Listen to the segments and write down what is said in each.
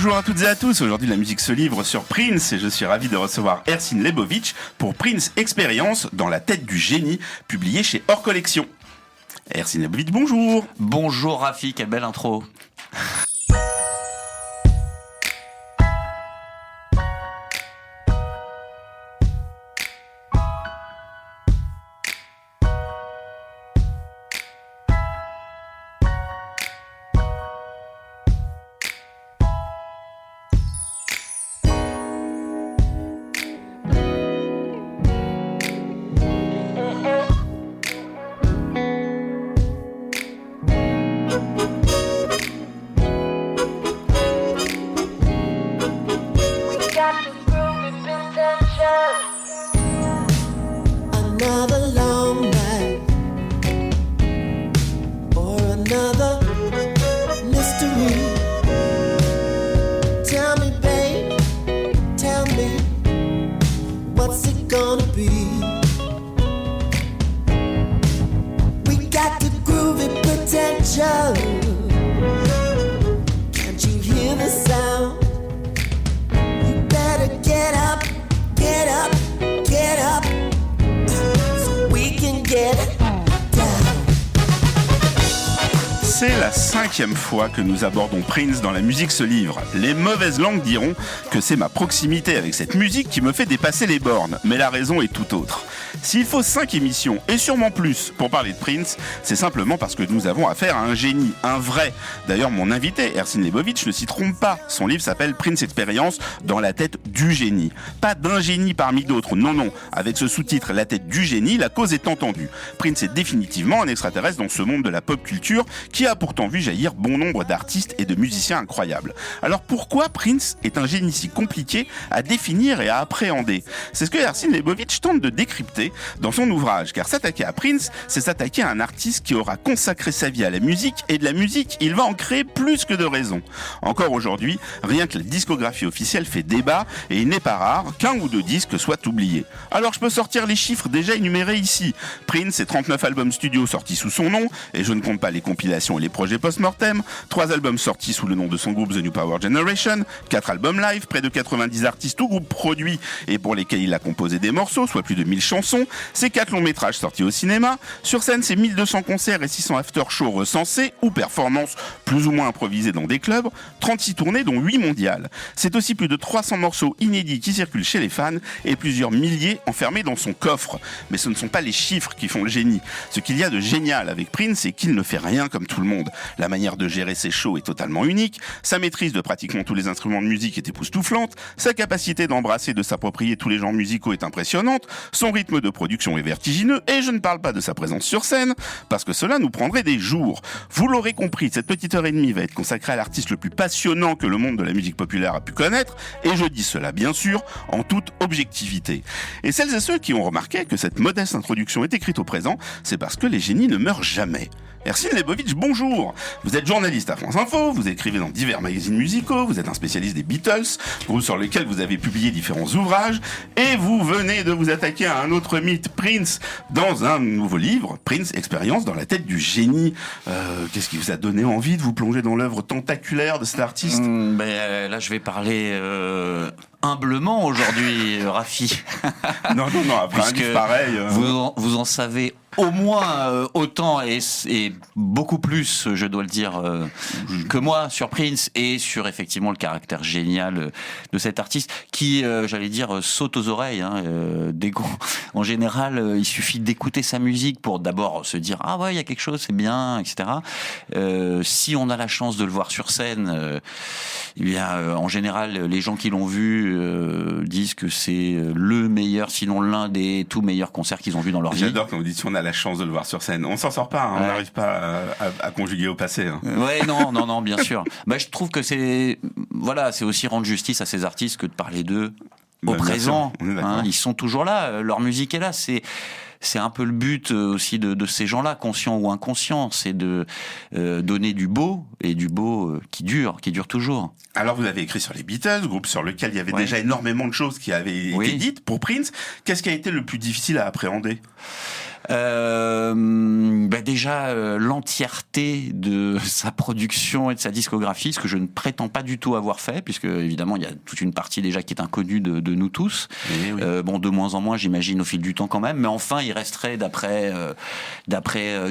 Bonjour à toutes et à tous, aujourd'hui la musique se livre sur Prince et je suis ravi de recevoir Ersin Lebovic pour Prince Experience dans la tête du génie, publié chez Hors Collection. Ersin Lebovic, bonjour. Bonjour Rafi, quelle belle intro. Another long night or another mystery. Tell me, babe, tell me, what's it gonna be? We got the groovy potential. Can't you hear the sound? You better get up, get up, get up. C'est la 5e fois que nous abordons Prince dans La musique se livre. Les mauvaises langues diront que c'est ma proximité avec cette musique qui me fait dépasser les bornes, mais la raison est tout autre. S'il faut 5 émissions, et sûrement plus, pour parler de Prince, c'est simplement parce que nous avons affaire à un génie, un vrai. D'ailleurs, mon invité, Ersin Lebovic, ne s'y trompe pas. Son livre s'appelle Prince Experience, dans la tête du génie. Pas d'un génie parmi d'autres, non, non. Avec ce sous-titre, La tête du génie, la cause est entendue. Prince est définitivement un extraterrestre dans ce monde de la pop culture qui a pourtant vu jaillir bon nombre d'artistes et de musiciens incroyables. Alors pourquoi Prince est un génie si compliqué à définir et à appréhender? C'est ce que Ersin Lebovic tente de décrypter dans son ouvrage, car s'attaquer à Prince, c'est s'attaquer à un artiste qui aura consacré sa vie à la musique, et de la musique, il va en créer plus que de raison. Encore aujourd'hui, rien que la discographie officielle fait débat, et il n'est pas rare qu'un ou deux disques soient oubliés. Alors je peux sortir les chiffres déjà énumérés ici. Prince, c'est 39 albums studio sortis sous son nom, et je ne compte pas les compilations et les projets post-mortem, 3 albums sortis sous le nom de son groupe The New Power Generation, 4 albums live, près de 90 artistes ou groupes produits et pour lesquels il a composé des morceaux, soit plus de 1000 chansons, ses 4 longs métrages sortis au cinéma, sur scène c'est 1200 concerts et 600 after-shows recensés ou performances plus ou moins improvisées dans des clubs, 36 tournées dont 8 mondiales. C'est aussi plus de 300 morceaux inédits qui circulent chez les fans et plusieurs milliers enfermés dans son coffre. Mais ce ne sont pas les chiffres qui font le génie. Ce qu'il y a de génial avec Prince, c'est qu'il ne fait rien comme tout le monde. La manière de gérer ses shows est totalement unique, sa maîtrise de pratiquement tous les instruments de musique est époustouflante, sa capacité d'embrasser et de s'approprier tous les genres musicaux est impressionnante, son rythme de production est vertigineux, et je ne parle pas de sa présence sur scène, parce que cela nous prendrait des jours. Vous l'aurez compris, cette petite heure et demie va être consacrée à l'artiste le plus passionnant que le monde de la musique populaire a pu connaître, et je dis cela bien sûr en toute objectivité. Et celles et ceux qui ont remarqué que cette modeste introduction est écrite au présent, c'est parce que les génies ne meurent jamais. Ersin Lebovic, bonjour. Vous êtes journaliste à France Info, vous écrivez dans divers magazines musicaux, vous êtes un spécialiste des Beatles, groupe sur lequel vous avez publié différents ouvrages, et vous venez de vous attaquer à un autre mythe, Prince, dans un nouveau livre, Prince Experience, dans la tête du génie. Qu'est-ce qui vous a donné envie de vous plonger dans l'œuvre tentaculaire de cet artiste? Là, je vais parler humblement aujourd'hui, Rafi. Non, après un livre pareil... Vous en savez au moins autant et beaucoup plus, je dois le dire, que moi sur Prince et sur effectivement le caractère génial de cet artiste qui, j'allais dire, saute aux oreilles. En général, il suffit d'écouter sa musique pour d'abord se dire ah ouais, il y a quelque chose, c'est bien, etc. Si on a la chance de le voir sur scène, en général, les gens qui l'ont vu disent que c'est le meilleur, sinon l'un des tout meilleurs concerts qu'ils ont vu dans leur vie. J'adore quand vous dites si on a la chance de le voir sur scène. On s'en sort pas, on n'arrive pas à conjuguer au passé. Ouais, non, bien sûr. Je trouve que c'est aussi rendre justice à ces artistes que de parler d'eux au présent. Ils sont toujours là, leur musique est là. C'est un peu le but aussi de ces gens-là, conscients ou inconscients, c'est de donner du beau, et du beau qui dure toujours. Alors vous avez écrit sur les Beatles, groupe sur lequel il y avait déjà énormément de choses qui avaient été dites. Pour Prince, qu'est-ce qui a été le plus difficile à appréhender ? Déjà, l'entièreté de sa production et de sa discographie, ce que je ne prétends pas du tout avoir fait, puisque évidemment il y a toute une partie déjà qui est inconnue de nous tous. Oui. De moins en moins, j'imagine, au fil du temps quand même. Mais enfin, il resterait, d'après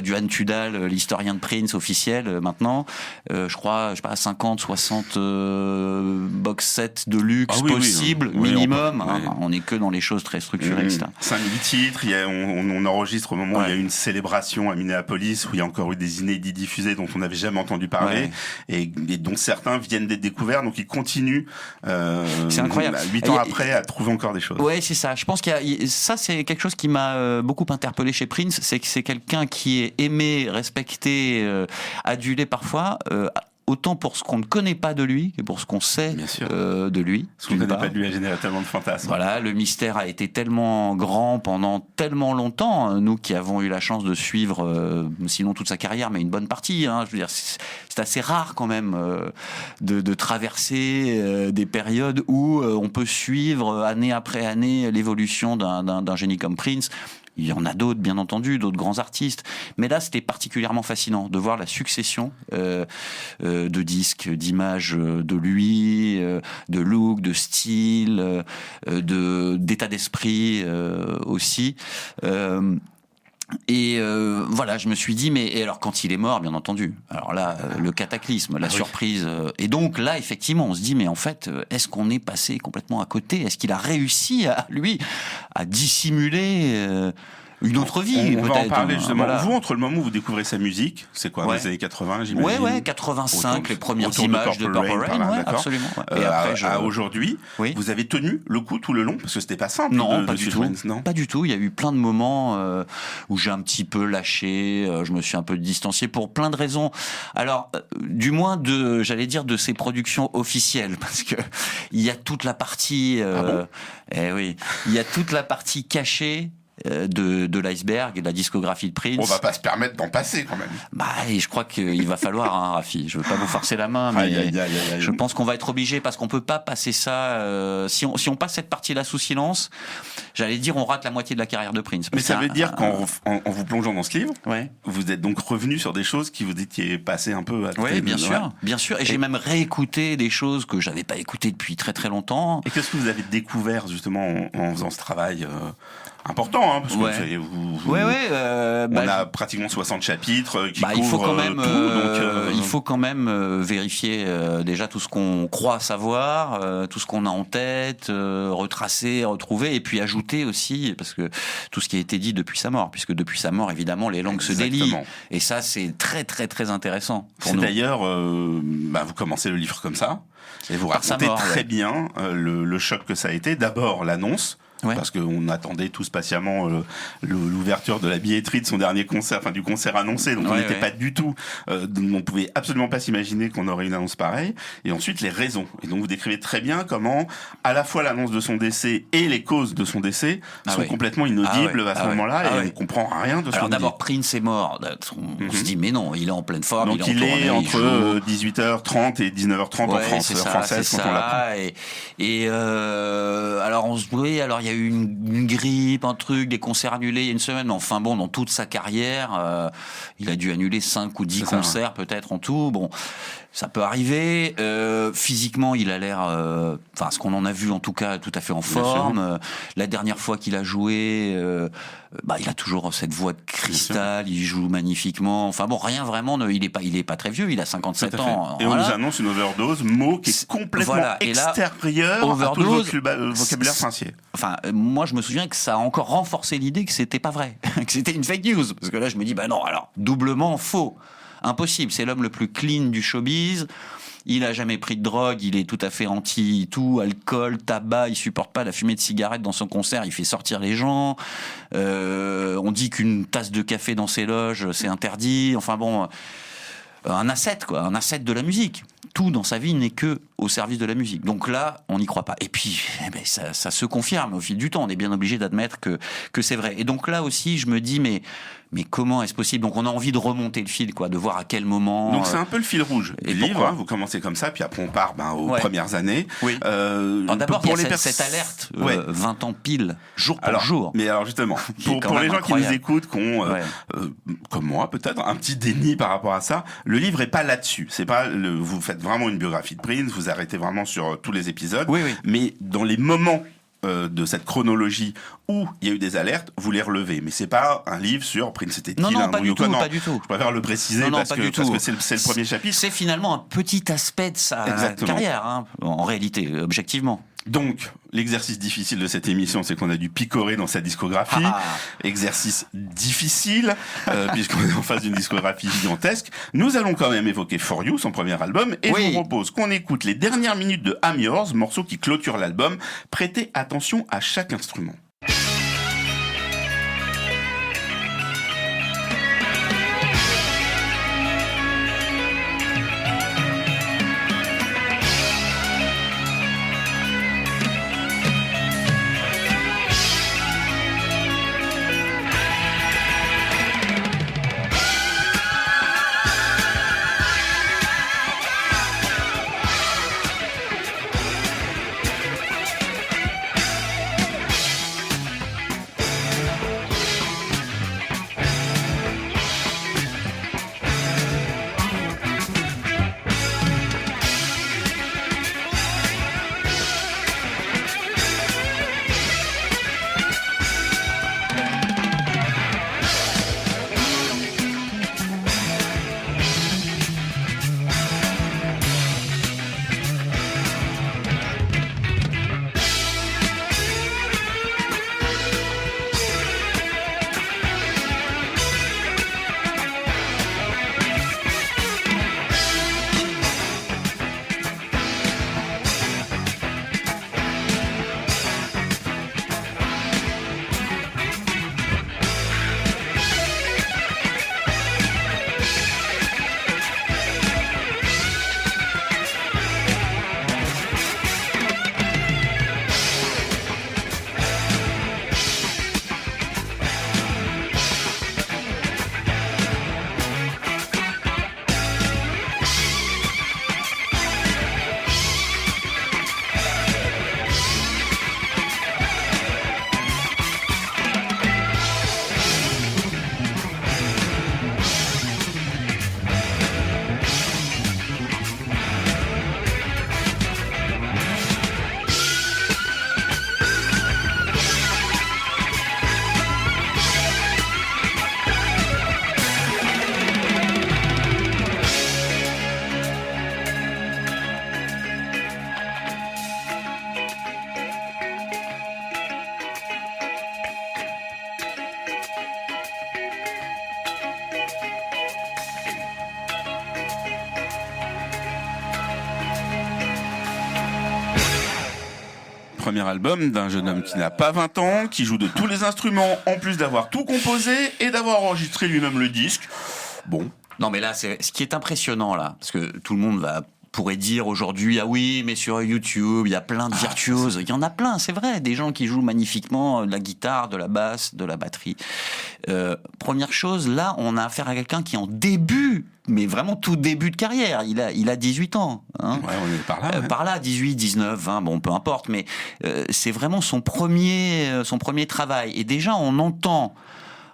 Duane Tudal, l'historien de Prince officiel maintenant, je crois, 50, 60 box sets de luxe possibles, minimum. On n'est que dans les choses très structurées, etc. 5000 titres, on enregistre au moment où il y a eu une célébration à Minneapolis, où il y a encore eu des inédits diffusés dont on n'avait jamais entendu parler, et dont certains viennent d'être découverts, donc ils continuent, c'est incroyable. 8 ans après, à trouver encore des choses. Ouais, c'est ça. Je pense ça, c'est quelque chose qui m'a beaucoup interpellé chez Prince, c'est que c'est quelqu'un qui est aimé, respecté, adulé parfois, autant pour ce qu'on ne connaît pas de lui que pour ce qu'on sait de lui. Ce qu'on ne connaît pas de lui a généré tellement de fantasmes. Voilà, le mystère a été tellement grand pendant tellement longtemps, nous qui avons eu la chance de suivre, sinon toute sa carrière, mais une bonne partie. Je veux dire, c'est assez rare quand même de traverser des périodes où on peut suivre année après année l'évolution d'un génie comme Prince. Il y en a d'autres, bien entendu, d'autres grands artistes. Mais là, c'était particulièrement fascinant de voir la succession de disques, d'images de lui, de look, de style, d'état d'esprit aussi. Voilà, je me suis dit, mais alors quand il est mort, bien entendu, alors là, le cataclysme, la surprise, et donc là, effectivement, on se dit, mais en fait, est-ce qu'on est passé complètement à côté? Est-ce qu'il a réussi à dissimuler une autre vie? On va en parler justement. Voilà. Vous, entre le moment où vous découvrez sa musique, c'est quoi, les années 80, j'imagine? Ouais, 85, les premières images de Purple Rain, absolument. Et après, à aujourd'hui, vous avez tenu le coup tout le long, parce que c'était pas simple. Non, pas du tout. Non, pas du tout. Il y a eu plein de moments où j'ai un petit peu lâché, je me suis un peu distancié pour plein de raisons. Alors, du moins j'allais dire de ses productions officielles, parce que il y a toute la partie, il y a toute la partie cachée de l'iceberg et de la discographie de Prince. On va pas se permettre d'en passer quand même. Et je crois qu'il va falloir, Rafi. Je veux pas vous forcer la main, mais je pense qu'on va être obligé, parce qu'on peut pas passer ça. Si on passe cette partie-là sous silence, j'allais dire, on rate la moitié de la carrière de Prince. Mais ça veut dire qu'en vous plongeant dans ce livre, vous êtes donc revenu sur des choses qui vous étiez passées un peu à côté. Oui, bien sûr. Et j'ai même réécouté des choses que j'avais pas écoutées depuis très très longtemps. Et qu'est-ce que vous avez découvert justement en faisant ce travail important, parce que on a pratiquement 60 chapitres qui couvrent tout. Il faut quand même vérifier déjà tout ce qu'on croit savoir, tout ce qu'on a en tête, retracer, retrouver, et puis ajouter aussi, parce que tout ce qui a été dit depuis sa mort, puisque depuis sa mort, évidemment, les langues se délient. Et ça, c'est très, très, très intéressant pour nous. C'est d'ailleurs, vous commencez le livre comme ça, et vous racontez très bien le choc que ça a été. D'abord, l'annonce. Parce qu'on attendait tous patiemment l'ouverture de la billetterie de son dernier concert, enfin du concert annoncé, donc on n'était pas du tout, on pouvait absolument pas s'imaginer qu'on aurait une annonce pareille. Et ensuite les raisons. Et donc vous décrivez très bien comment à la fois l'annonce de son décès et les causes de son décès sont complètement inaudibles à ce moment-là, et on comprend rien de ce qu'on dit. Alors d'abord, Prince est mort, on se dit mais non, il est en pleine forme, donc il est entre 18h30 et 19h30 en France, française quand on l'apprend. Alors on se dit, alors il y a eu une grippe, un truc, des concerts annulés il y a une semaine, mais enfin bon, dans toute sa carrière, il a dû annuler 5 ou 10 concerts peut-être en tout. Bon, ça peut arriver. Physiquement, il a l'air, ce qu'on en a vu en tout cas, tout à fait en forme. La dernière fois qu'il a joué, il a toujours cette voix de cristal, il joue magnifiquement. Enfin bon, rien vraiment, il est pas très vieux, il a 57 ans. Et on nous annonce une overdose, mot qui est complètement extérieur à tout le vocabulaire princier. Enfin, moi je me souviens que ça a encore renforcé l'idée que c'était pas vrai, que c'était une fake news, parce que là je me dis non, alors doublement faux, impossible, c'est l'homme le plus clean du showbiz. Il a jamais pris de drogue, il est tout à fait anti tout, alcool, tabac, il supporte pas la fumée de cigarette dans son concert, il fait sortir les gens. On dit qu'une tasse de café dans ses loges, c'est interdit. Enfin bon, un ascète de la musique. Tout dans sa vie n'est que au service de la musique. Donc là, on n'y croit pas. Et puis, ça se confirme au fil du temps. On est bien obligé d'admettre que c'est vrai. Et donc là aussi, je me dis, mais comment est-ce possible? Donc on a envie de remonter le fil, quoi, de voir à quel moment... Donc c'est un peu le fil rouge et du livre, hein, vous commencez comme ça, puis après on part aux premières années. Oui. Alors d'abord, il y a cette alerte, 20 ans pile, jour pour jour. Mais alors justement, pour les gens qui nous écoutent, qui ont, comme moi peut-être, un petit déni par rapport à ça, le livre est pas là-dessus. C'est pas vous faites vraiment une biographie de Prince, vous arrêtez vraiment sur tous les épisodes, mais dans les moments de cette chronologie où il y a eu des alertes, vous les relevez. Mais c'est pas un livre sur Prince était-il non, pas du tout, pas du tout. Je préfère le préciser parce que c'est le premier chapitre. C'est finalement un petit aspect de sa carrière, hein, en réalité, objectivement. Donc, l'exercice difficile de cette émission, c'est qu'on a dû picorer dans sa discographie. Exercice difficile, puisqu'on est en face d'une discographie gigantesque. Nous allons quand même évoquer For You, son premier album, et je vous propose qu'on écoute les dernières minutes de I'm Yours, morceau qui clôture l'album. Prêtez attention à chaque instrument. Premier album d'un jeune homme qui n'a pas 20 ans, qui joue de tous les instruments, en plus d'avoir tout composé et d'avoir enregistré lui-même le disque. Bon. Non, mais là, ce qui est impressionnant, là, parce que tout le monde pourrait dire aujourd'hui, ah oui, mais sur YouTube, il y a plein de virtuoses. Il y en a plein, c'est vrai, des gens qui jouent magnifiquement de la guitare, de la basse, de la batterie. Première chose, là, on a affaire à quelqu'un qui est en début, mais vraiment tout début de carrière. Il a 18 ans. Hein. Ouais, on est par là. Par là, 18, 19, 20, bon, peu importe, mais c'est vraiment son premier travail. Et déjà, on entend...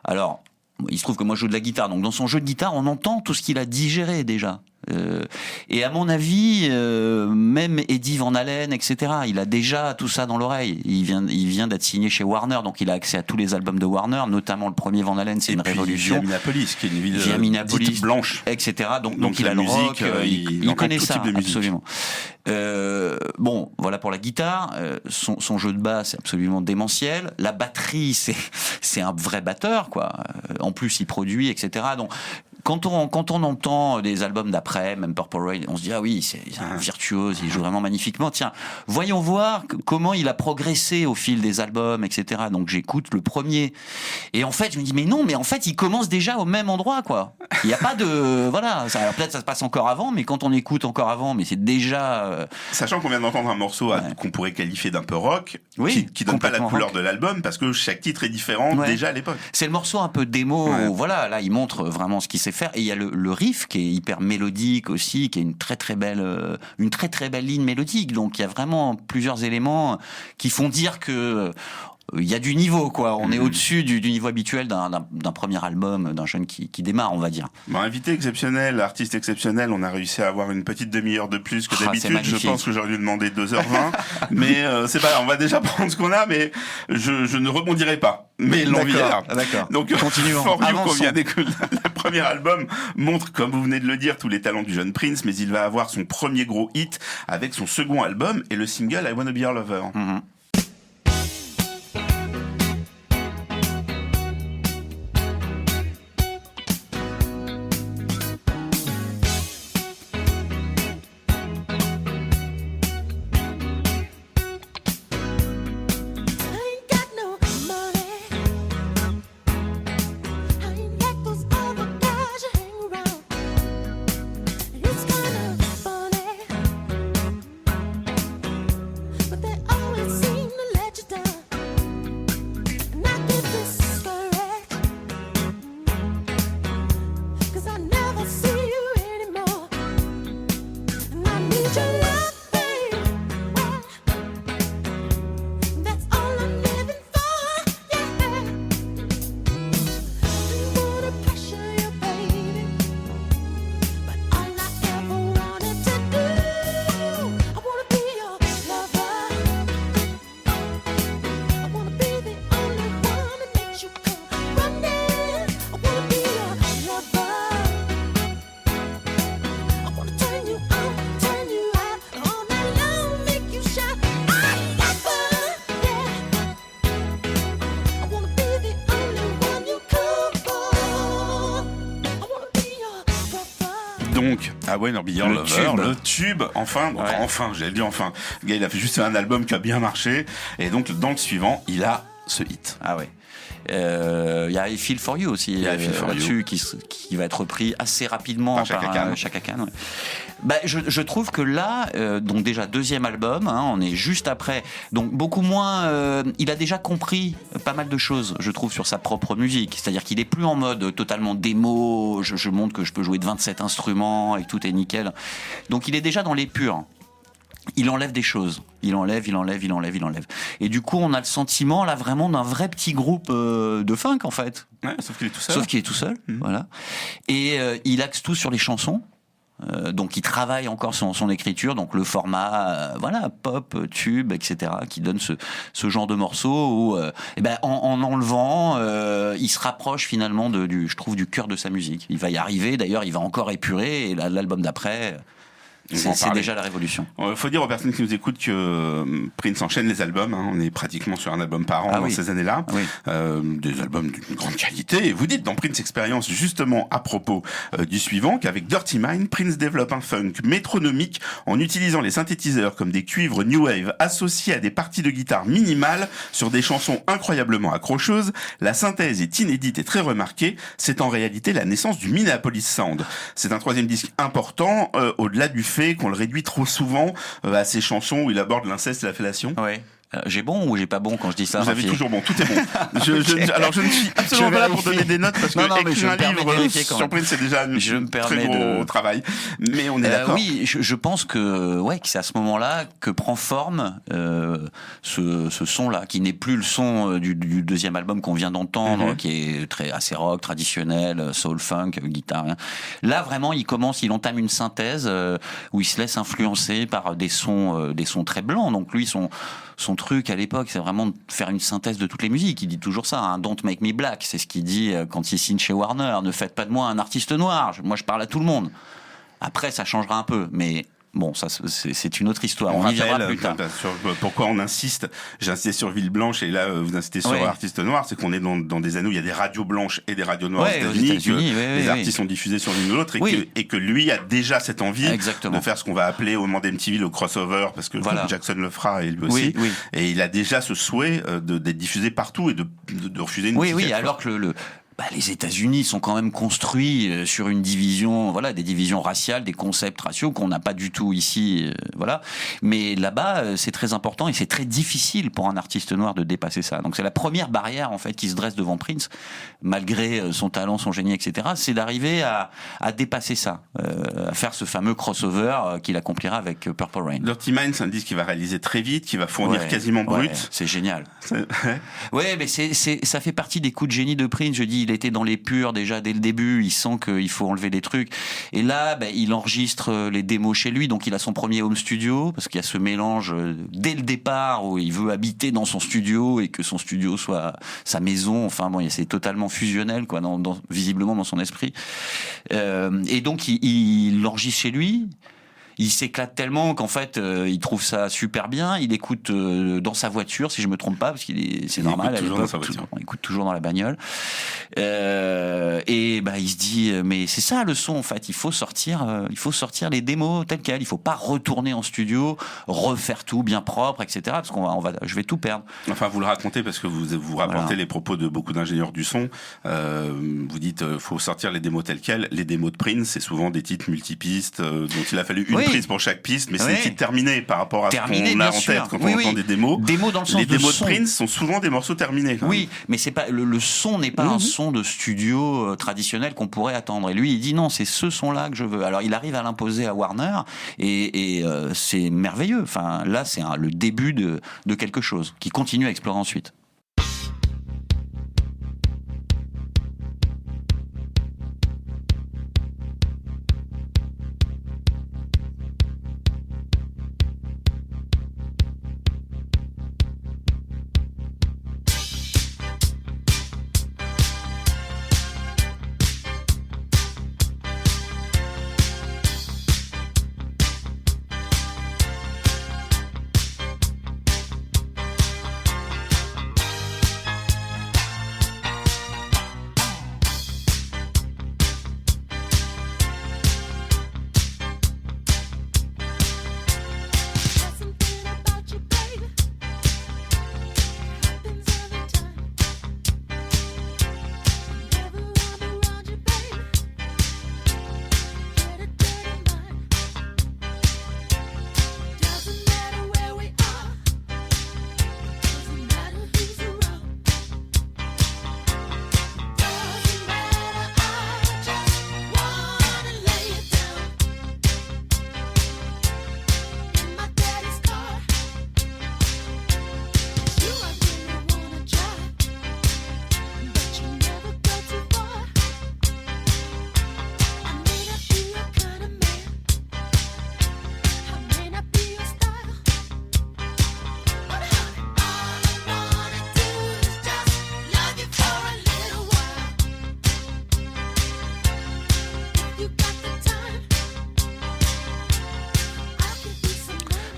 Alors, il se trouve que moi, je joue de la guitare, donc dans son jeu de guitare, on entend tout ce qu'il a digéré déjà. Et à mon avis, même Eddie Van Halen, etc., il a déjà tout ça dans l'oreille. Il vient d'être signé chez Warner, donc il a accès à tous les albums de Warner, notamment le premier Van Halen, c'est une révolution. Via Minneapolis, qui est une ville dite blanche, etc. Donc il a le rock, il connaît ça absolument. Bon, voilà pour la guitare. Son jeu de basse c'est absolument démentiel. La batterie, c'est un vrai batteur, quoi. En plus, il produit, etc. Donc quand on entend des albums d'après, même Purple Rain, on se dit ah oui, c'est un virtuose, il joue vraiment magnifiquement. Tiens, voyons voir comment il a progressé au fil des albums, etc. Donc j'écoute le premier et en fait je me dis mais non, mais en fait il commence déjà au même endroit quoi. Il n'y a pas de voilà. Alors peut-être ça se passe encore avant, mais quand on écoute encore avant, mais c'est déjà. Sachant qu'on vient d'entendre un morceau qu'on pourrait qualifier d'un peu rock, oui, qui donne pas la couleur de l'album parce que chaque titre est différent déjà à l'époque. C'est le morceau un peu démo. Où, voilà, là il montre vraiment ce qu'il sait faire et il y a le riff qui est hyper mélodique aussi, qui est une très très belle ligne mélodique. Donc il y a vraiment plusieurs éléments qui font dire que il y a du niveau, quoi. On est au-dessus du niveau habituel d'un premier album, d'un jeune qui démarre, on va dire. Bon, invité exceptionnel, artiste exceptionnel, on a réussi à avoir une petite demi-heure de plus que d'habitude. Je pense que j'aurais dû demander 2h20. Mais c'est pas, on va déjà prendre ce qu'on a, mais je ne rebondirai pas. Mais l'envie est là. D'accord. Donc, continuons. For You, qu'on vient d'écouter, le premier album montre, comme vous venez de le dire, tous les talents du jeune Prince, mais il va avoir son premier gros hit avec son second album et le single I Wanna Be Your Lover. Donc, I Wanna Be Your Lover, le tube, enfin, j'allais dire enfin. Le gars, il a fait juste un album qui a bien marché, et donc, dans le suivant, il a ce hit. Ah ouais. Il y a I Feel For You aussi là-dessus qui va être repris assez rapidement par Chaka Khan. Ouais. Bah, je trouve que là, donc déjà deuxième album, on est juste après, donc beaucoup moins. Il a déjà compris pas mal de choses, je trouve, sur sa propre musique. C'est-à-dire qu'il est plus en mode totalement démo. Je montre que je peux jouer de 27 instruments et que tout est nickel. Donc il est déjà dans l'épure. Il enlève des choses. Il enlève. Et du coup, on a le sentiment, là, vraiment d'un vrai petit groupe de funk, en fait. Ouais, sauf qu'il est tout seul. Voilà. Et il axe tout sur les chansons. Donc, il travaille encore son écriture. Donc, le format, pop, tube, etc., qui donne ce genre de morceaux où, en enlevant, il se rapproche finalement je trouve, du cœur de sa musique. Il va y arriver. D'ailleurs, il va encore épurer. Et l'album d'après... C'est déjà la révolution. Il faut dire aux personnes qui nous écoutent que Prince enchaîne les albums. On est pratiquement sur un album par an dans ces années-là. Oui. Des albums d'une grande qualité. Et vous dites dans Prince Experience, justement à propos du suivant, qu'avec Dirty Mind, Prince développe un funk métronomique en utilisant les synthétiseurs comme des cuivres New Wave associés à des parties de guitare minimales sur des chansons incroyablement accrocheuses. La synthèse est inédite et très remarquée. C'est en réalité la naissance du Minneapolis Sound. C'est un troisième disque important, au-delà du fait qu'on le réduit trop souvent à ces chansons où il aborde l'inceste et la fellation. Ouais. J'ai bon ou j'ai pas bon quand je dis ça? Vous avez toujours bon, tout est bon. Alors je ne suis absolument pas là pour donner des notes parce que écrire un livre sur Prince c'est déjà un très gros travail. Mais on est d'accord. Oui, je pense que c'est à ce moment-là que prend forme ce son-là, qui n'est plus le son du deuxième album qu'on vient d'entendre, qui est assez rock, traditionnel, soul, funk, guitare. Hein. Là vraiment, il entame une synthèse où il se laisse influencer par des sons très blancs. Donc lui, son truc à l'époque, c'est vraiment de faire une synthèse de toutes les musiques. Il dit toujours ça, Don't make me black. C'est ce qu'il dit quand il signe chez Warner. Ne faites pas de moi un artiste noir. Moi, je parle à tout le monde. Après, ça changera un peu, mais Bon, ça, c'est une autre histoire. On y viendra rappelle, plus tard. sur pourquoi on insiste. J'ai insisté sur Villeblanche et là vous insistez sur Artistes Noirs, c'est qu'on est dans des années où il y a des radios blanches et des radios noires aux États-Unis, que les artistes sont diffusés sur l'une ou l'autre et que lui a déjà cette envie de faire ce qu'on va appeler au moment d'MTV le crossover, parce que Jackson le fera et lui aussi. Et il a déjà ce souhait d'être diffusé partout et de refuser une ticket. Oui, alors que les États-Unis sont quand même construits sur une division, des divisions raciales, des concepts raciaux qu'on n'a pas du tout ici, Mais là-bas, c'est très important et c'est très difficile pour un artiste noir de dépasser ça. Donc c'est la première barrière en fait qui se dresse devant Prince, malgré son talent, son génie, etc. C'est d'arriver à dépasser ça, à faire ce fameux crossover qu'il accomplira avec Purple Rain. Dirty Mind, c'est un disque qu'il va réaliser très vite, qui va fournir quasiment brut. C'est génial. Mais ça fait partie des coups de génie de Prince. Je dis, il était dans les purs déjà dès le début, il sent qu'il faut enlever des trucs. Et là, il enregistre les démos chez lui, donc il a son premier home studio, parce qu'il y a ce mélange dès le départ où il veut habiter dans son studio et que son studio soit sa maison. Enfin bon, c'est totalement fusionnel, quoi, visiblement dans son esprit. Et donc il l'enregistre chez lui. Il s'éclate tellement qu'en fait, il trouve ça super bien. Il écoute dans sa voiture, si je me trompe pas, parce c'est normal. On écoute toujours dans la bagnole. Et il se dit, mais c'est ça le son en fait. Il faut sortir les démos telles quelles. Il faut pas retourner en studio, refaire tout bien propre, etc. Parce je vais tout perdre. Enfin, vous le racontez parce que vous rapportez les propos de beaucoup d'ingénieurs du son. Vous dites, faut sortir les démos telles quelles. Les démos de Prince, c'est souvent des titres multipistes dont il a fallu une prise pour chaque piste, mais c'est des titres terminés par rapport à ce qu'on a en tête quand on entend des démos. Démos dans le sens les démos de son. Prince sont souvent des morceaux terminés. Oui, mais c'est pas le son n'est pas un son de studio traditionnel qu'on pourrait attendre. Et lui, il dit non, c'est ce son-là que je veux. Alors il arrive à l'imposer à Warner et c'est merveilleux. Enfin, là, c'est le début de quelque chose qui continue à explorer ensuite.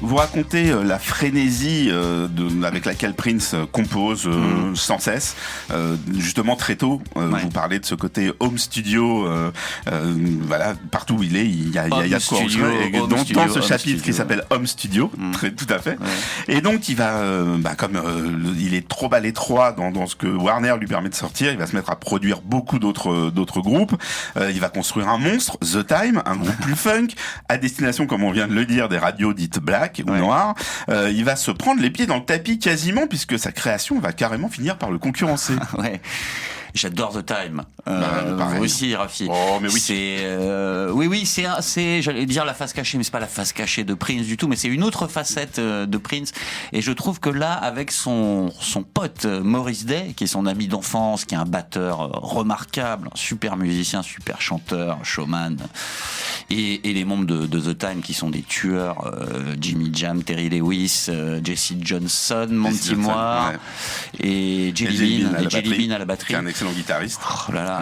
Vous racontez la frénésie avec laquelle Prince compose sans cesse. Justement, très tôt, vous parlez de ce côté home studio. Partout où il est, il y a de quoi enregistrer. Dans ce chapitre qui s'appelle Home Studio, tout à fait. Ouais. Et donc, il va, comme il est trop à l'étroit dans ce que Warner lui permet de sortir, il va se mettre à produire beaucoup d'autres groupes. Il va construire un monstre, The Time, un groupe plus funk, à destination, comme on vient de le dire, des radios dites black ou noires. Il va se prendre les pieds dans le tapis quasiment, puisque sa création va carrément finir par le concurrencer. Ouais. J'adore The Time. Aussi, Rafi. Oh, mais oui. C'est, j'allais dire la face cachée, mais c'est pas la face cachée de Prince du tout, mais c'est une autre facette de Prince. Et je trouve que là, avec son pote Maurice Day, qui est son ami d'enfance, qui est un batteur remarquable, un super musicien, super chanteur, showman, et les membres de The Time qui sont des tueurs, Jimmy Jam, Terry Lewis, Jesse Johnson, Monty Moore, et Jelly Bean à la batterie. Qui est un excellent guitariste. Oh là là,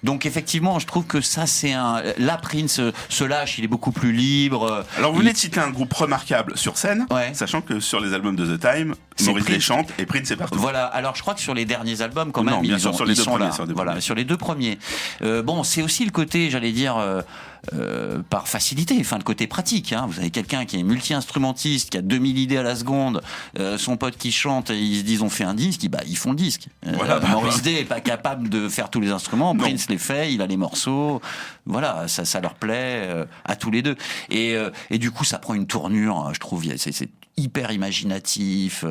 Donc effectivement, je trouve que ça c'est là Prince se lâche, il est beaucoup plus libre. Alors vous venez de citer un groupe remarquable sur scène, sachant que sur les albums de The Time, Maurice Deschamps et Prince est partout. Voilà, alors je crois que sur les derniers albums quand même, non, bien sûr, sur les deux premiers, voilà, sur les deux premiers. Bon, c'est aussi le côté, j'allais dire, par facilité, enfin le côté pratique. Hein. Vous avez quelqu'un qui est multi-instrumentiste, qui a 2000 idées à la seconde, son pote qui chante, et ils se disent on fait un disque, ils font le disque. Maurice Day est pas capable de faire tous les instruments, Prince les fait, il a les morceaux, voilà, ça leur plaît à tous les deux. Et du coup, ça prend une tournure, je trouve, c'est hyper imaginatif.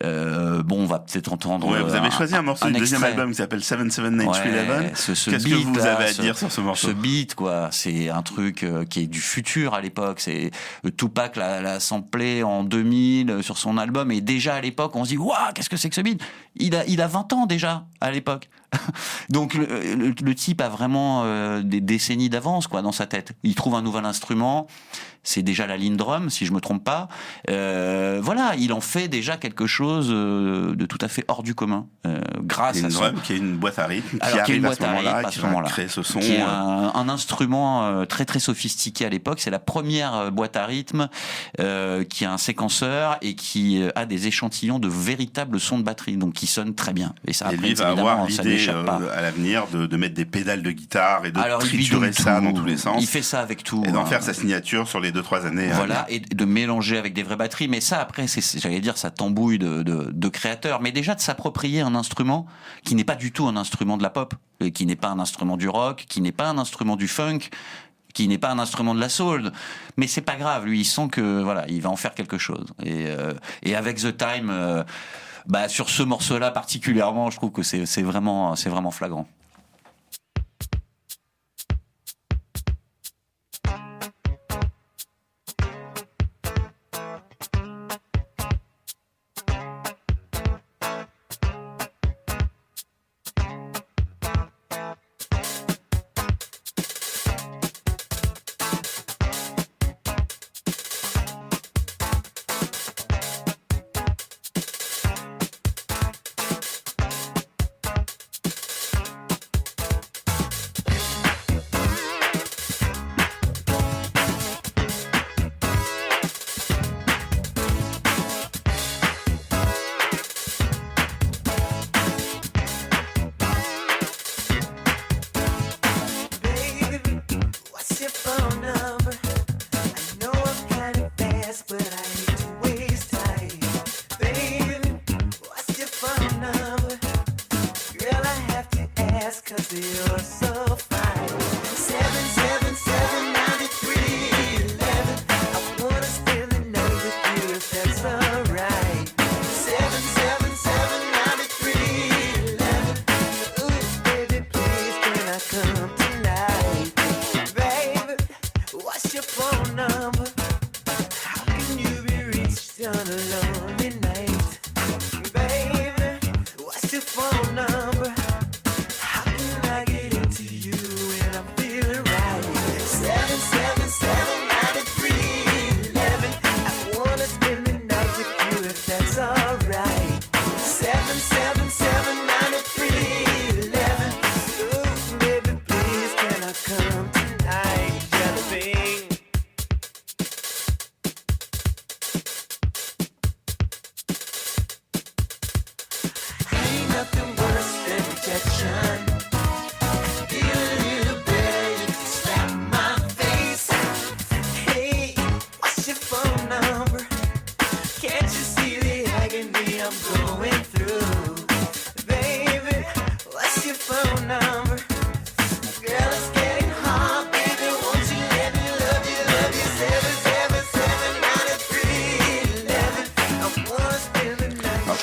Bon, on va peut-être entendre. Ouais, vous avez choisi un morceau du deuxième album qui s'appelle 779311. Qu'est-ce que vous avez à dire sur ce morceau? Ce beat, quoi, c'est un truc qui est du futur à l'époque. C'est Tupac l'a samplé en 2000 sur son album, et déjà à l'époque, on se dit waouh, qu'est-ce que c'est que ce beat? Il a 20 ans déjà à l'époque. Donc le type a vraiment des décennies d'avance, quoi, dans sa tête. Il trouve un nouvel instrument. C'est déjà la ligne drum, si je me trompe pas. Voilà, il en fait déjà quelque chose de tout à fait hors du commun, grâce à drum, qui est une boîte à rythme, qui arrive à ce moment-là, qui va créer ce son. Qui est un instrument très très sophistiqué à l'époque. C'est la première boîte à rythme qui a un séquenceur et qui a des échantillons de véritables sons de batterie, donc qui sonnent très bien. Et ça, après, lui va avoir l'idée à l'avenir de mettre des pédales de guitare et de triturer ça dans tous les sens. Il fait ça avec tout. Et d'en faire sa signature sur les 2-3 années. Voilà, et de mélanger avec des vraies batteries. Mais ça, après, j'allais dire, ça tambouille de créateurs. Mais déjà, de s'approprier un instrument qui n'est pas du tout un instrument de la pop, qui n'est pas un instrument du rock, qui n'est pas un instrument du funk, qui n'est pas un instrument de la soul. Mais c'est pas grave, lui, il sent que, voilà, il va en faire quelque chose. Et avec The Time, sur ce morceau-là particulièrement, je trouve que c'est vraiment flagrant.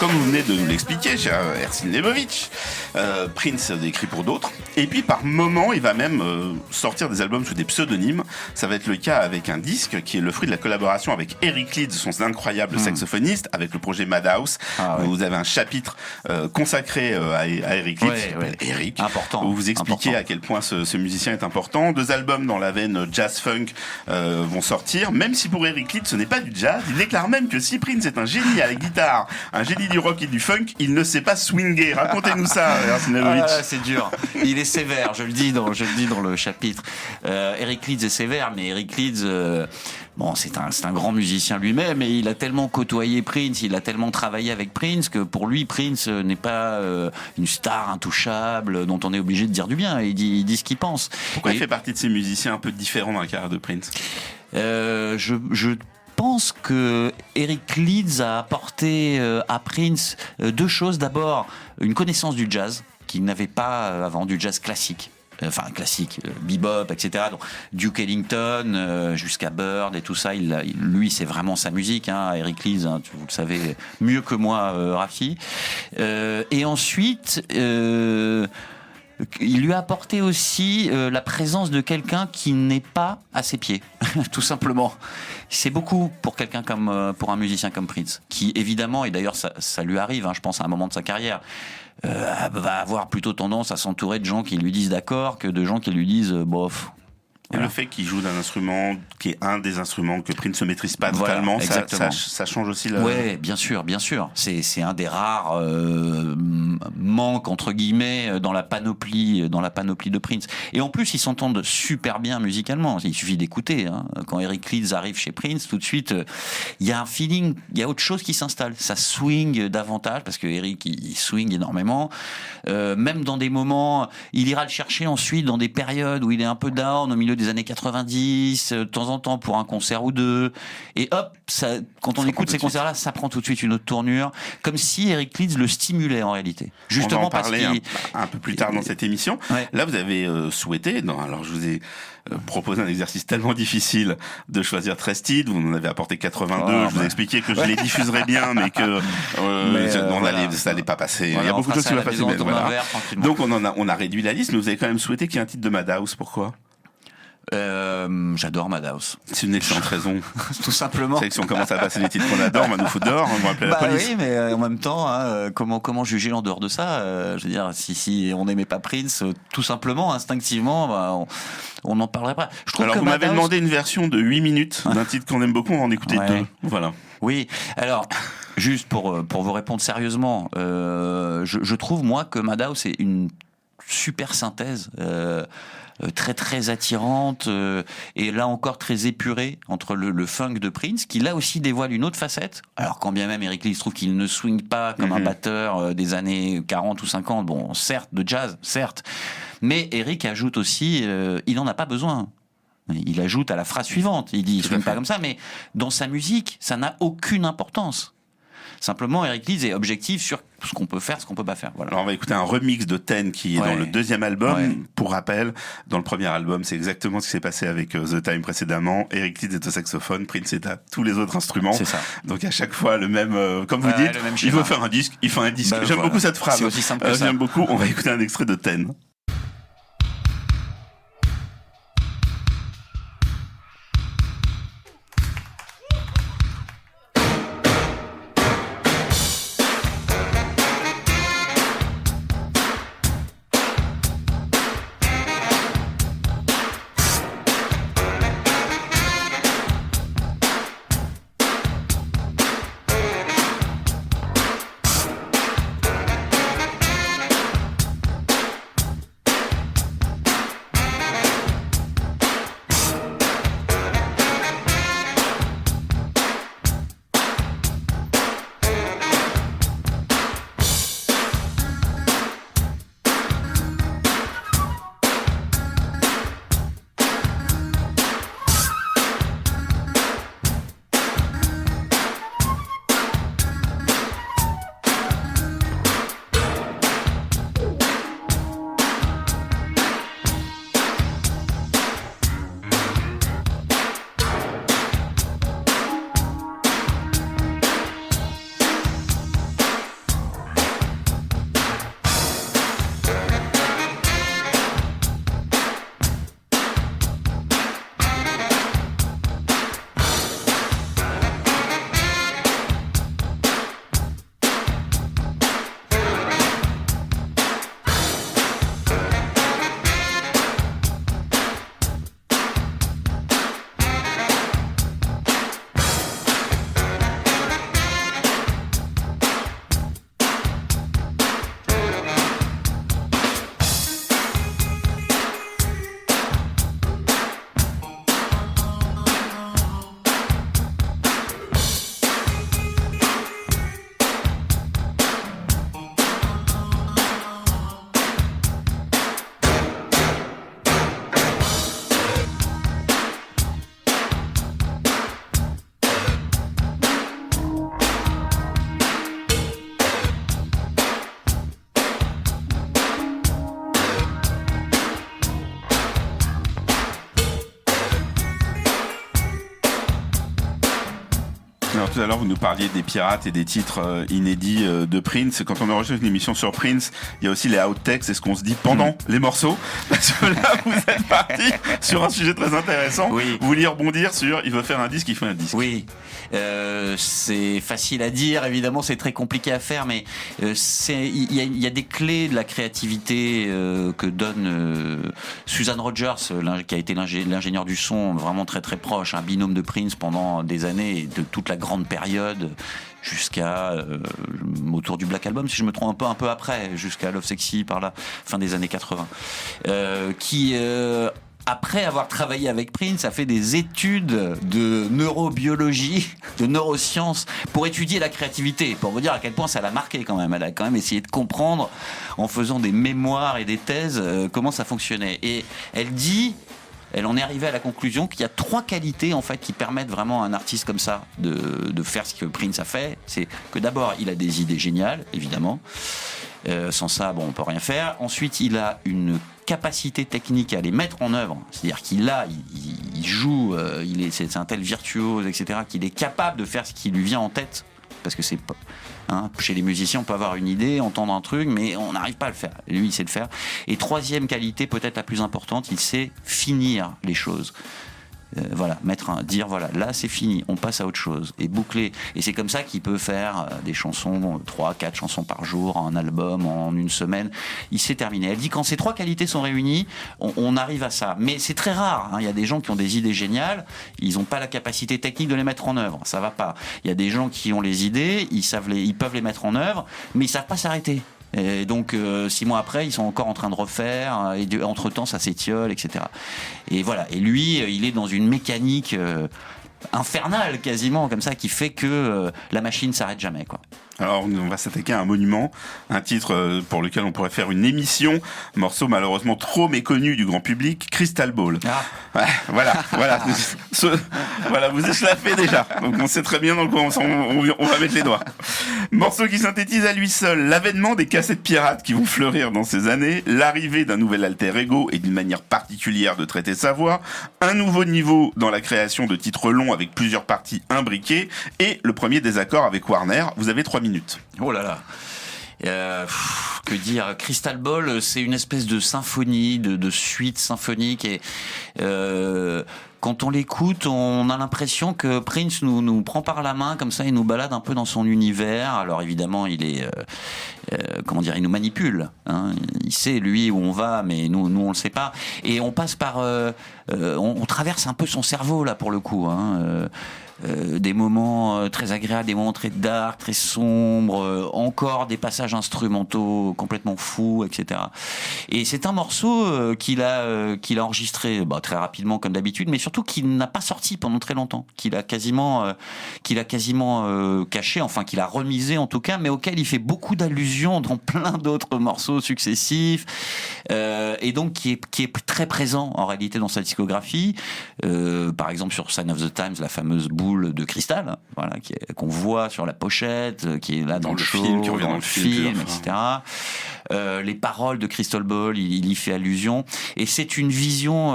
Comme vous venez de nous l'expliquer, cher Ersin Lebovic, Prince écrit pour d'autres. Et puis par moments, il va même sortir des albums sous des pseudonymes. Ça va être le cas avec un disque qui est le fruit de la collaboration avec Eric Leeds, son incroyable saxophoniste, avec le projet Madhouse. Vous avez un chapitre consacré à Eric Leeds, Eric, important, où vous expliquez important. à quel point ce musicien est important. 2 albums dans la veine jazz-funk vont sortir, même si pour Eric Leeds ce n'est pas du jazz. Il déclare même que si Prince est un génie à la guitare, un génie paradis du rock et du funk, il ne sait pas swinger. Racontez-nous ça, Arsenovic. Ah, c'est dur. Il est sévère, je le dis dans le chapitre. Eric Leeds est sévère, mais Eric Leeds, bon, c'est un grand musicien lui-même, et il a tellement côtoyé Prince, il a tellement travaillé avec Prince que pour lui, Prince n'est pas une star intouchable dont on est obligé de dire du bien. Il dit ce qu'il pense. Pourquoi il fait partie de ces musiciens un peu différents dans la carrière de Prince? Je pense que Eric Leeds a apporté à Prince deux choses. D'abord, une connaissance du jazz qu'il n'avait pas avant, du jazz classique. Enfin classique, bebop, etc. Donc Duke Ellington jusqu'à Bird et tout ça, lui c'est vraiment sa musique, hein, Eric Leeds, hein, vous le savez mieux que moi, Rafi. Et ensuite, il lui a apporté aussi la présence de quelqu'un qui n'est pas à ses pieds, tout simplement. C'est beaucoup pour quelqu'un pour un musicien comme Prince, qui évidemment, et d'ailleurs ça lui arrive, hein, je pense à un moment de sa carrière, va avoir plutôt tendance à s'entourer de gens qui lui disent d'accord que de gens qui lui disent bof. Et le fait qu'il joue d'un instrument qui est un des instruments que Prince ne maîtrise pas totalement, ça change aussi la... Ouais, bien sûr. C'est un des rares manques entre guillemets dans la panoplie de Prince. Et en plus, ils s'entendent super bien musicalement. Il suffit d'écouter. Hein. Quand Eric Leeds arrive chez Prince, tout de suite, il y a un feeling, il y a autre chose qui s'installe. Ça swing davantage parce que Eric il swing énormément. Même dans des moments, il ira le chercher ensuite dans des périodes où il est un peu down au milieu des années 90, de temps en temps pour un concert ou deux, et hop, quand on écoute ces concerts-là, ça prend tout de suite une autre tournure, comme si Eric Leeds le stimulait en réalité. Justement, on va en parler un peu plus tard dans cette émission. Ouais. Là, vous avez souhaité, alors je vous ai proposé un exercice tellement difficile de choisir 13 titres, vous en avez apporté 82, je vous ai expliqué que je les diffuserais bien, mais que ça n'allait pas passer. Voilà, il y a beaucoup de choses qui vont passer. Voilà. Donc on a réduit la liste, mais vous avez quand même souhaité qu'il y ait un titre de Madhouse. Pourquoi? J'adore Madhouse. C'est une excellente raison. Tout simplement. C'est que si on commence à passer les titres qu'on adore, on va nous foutre dehors, on va appeler la police. Oui, mais en même temps, hein, comment juger en dehors de ça? Je veux dire, si on n'aimait pas Prince, tout simplement, instinctivement, on n'en parlerait pas. Je trouve alors, que vous m'avez demandé une version de 8 minutes d'un titre qu'on aime beaucoup, on va en écouter deux. Voilà. Oui, alors, juste pour vous répondre sérieusement, je trouve, moi, que Madhouse est une super synthèse, très très attirante, et là encore très épurée entre le funk de Prince, qui là aussi dévoile une autre facette. Alors quand bien même Eric Leeds trouve qu'il ne swing pas comme un batteur des années 40 ou 50, bon, certes, de jazz, certes, mais Eric ajoute aussi, il n'en a pas besoin. Il ajoute à la phrase suivante, il dit il swing pas comme ça, mais dans sa musique, ça n'a aucune importance. Simplement, Eric Leeds est objectif sur ce qu'on peut faire, ce qu'on peut pas faire. Voilà. Alors, on va écouter un remix de Ten qui est dans le deuxième album. Ouais. Pour rappel, dans le premier album, c'est exactement ce qui s'est passé avec The Time précédemment. Eric Leeds est au saxophone, Prince est à tous les autres instruments. C'est ça. Donc, à chaque fois, le même, comme vous dites, il veut faire un disque, il fait un disque. J'aime beaucoup cette phrase. C'est aussi simple que ça. J'aime beaucoup. On va écouter un extrait de Ten. tout à l'heure, vous nous parliez des pirates et des titres inédits de Prince. Quand on enregistre une émission sur Prince, il y a aussi les outtakes, c'est ce qu'on se dit pendant les morceaux. Parce que là, vous êtes parti sur un sujet très intéressant. Oui. Vous vouliez rebondir sur il veut faire un disque, il fait un disque. Oui, c'est facile à dire, évidemment, c'est très compliqué à faire, mais il y a des clés de la créativité que donne Susan Rogers, qui a été l'ingénieur du son vraiment très très proche, un binôme de Prince pendant des années, et de toute la grande période jusqu'à autour du Black Album, si je me trompe un peu après, jusqu'à Love Sexy par là, fin des années 80, qui après avoir travaillé avec Prince, a fait des études de neurobiologie, de neurosciences, pour étudier la créativité, pour vous dire à quel point ça l'a marqué quand même. Elle a quand même essayé de comprendre, en faisant des mémoires et des thèses, comment ça fonctionnait. Et elle en est arrivée à la conclusion qu'il y a 3 qualités en fait qui permettent vraiment à un artiste comme ça de faire ce que Prince a fait. C'est que d'abord, il a des idées géniales, évidemment. Sans ça, bon, on peut rien faire. Ensuite, il a une capacité technique à les mettre en œuvre. C'est-à-dire qu'il joue, c'est un tel virtuose, etc., qu'il est capable de faire ce qui lui vient en tête. Parce que c'est chez les musiciens, on peut avoir une idée, entendre un truc, mais on n'arrive pas à le faire. Lui, il sait le faire. Et troisième qualité, peut-être la plus importante, il sait finir les choses. Voilà, dire voilà, là c'est fini, on passe à autre chose, et boucler. Et c'est comme ça qu'il peut faire des chansons, 3-4 chansons par jour, un album en une semaine. Il sait terminer. Elle dit quand ces 3 qualités sont réunies, on arrive à ça. Mais c'est très rare. Il y a des gens qui ont des idées géniales, ils n'ont pas la capacité technique de les mettre en œuvre. Ça va pas. Il y a des gens qui ont les idées, ils peuvent les mettre en œuvre, mais ils savent pas s'arrêter. Et donc 6 mois après, ils sont encore en train de refaire, et entre-temps ça s'étiole, etc. Et voilà, et lui, il est dans une mécanique infernale quasiment, comme ça, qui fait que la machine s'arrête jamais, quoi. Alors on va s'attaquer à un monument, un titre pour lequel on pourrait faire une émission, morceau malheureusement trop méconnu du grand public, Crystal Ball. Ouais, voilà. Voilà, vous éclaffez déjà, donc on sait très bien dans quoi on va mettre les doigts. Morceau qui synthétise à lui seul l'avènement des cassettes pirates qui vont fleurir dans ces années, l'arrivée d'un nouvel alter ego et d'une manière particulière de traiter sa voix, un nouveau niveau dans la création de titres longs avec plusieurs parties imbriquées, et le premier désaccord avec Warner. Vous avez 3 minutes. Oh là là. Que dire, Crystal Ball, c'est une espèce de symphonie, de suite symphonique, et quand on l'écoute, on a l'impression que Prince nous prend par la main comme ça et nous balade un peu dans son univers. Alors évidemment, il est il nous manipule, hein. Il sait lui où on va, mais nous on le sait pas. Et on passe par on traverse un peu son cerveau là pour le coup, hein. Des moments très agréables, des moments très dark, très sombres, encore des passages instrumentaux complètement fous, etc. Et c'est un morceau qu'il a enregistré très rapidement comme d'habitude, mais surtout qu'il n'a pas sorti pendant très longtemps, qu'il a quasiment caché, enfin qu'il a remisé en tout cas, mais auquel il fait beaucoup d'allusions dans plein d'autres morceaux successifs, et donc qui est très présent en réalité dans sa discographie. Par exemple sur Sign of the Times, la fameuse boule de cristal, voilà, qu'on voit sur la pochette, qui est là dans le film, qui revient dans le film, etc. Les paroles de Crystal Ball, il y fait allusion, et c'est une vision,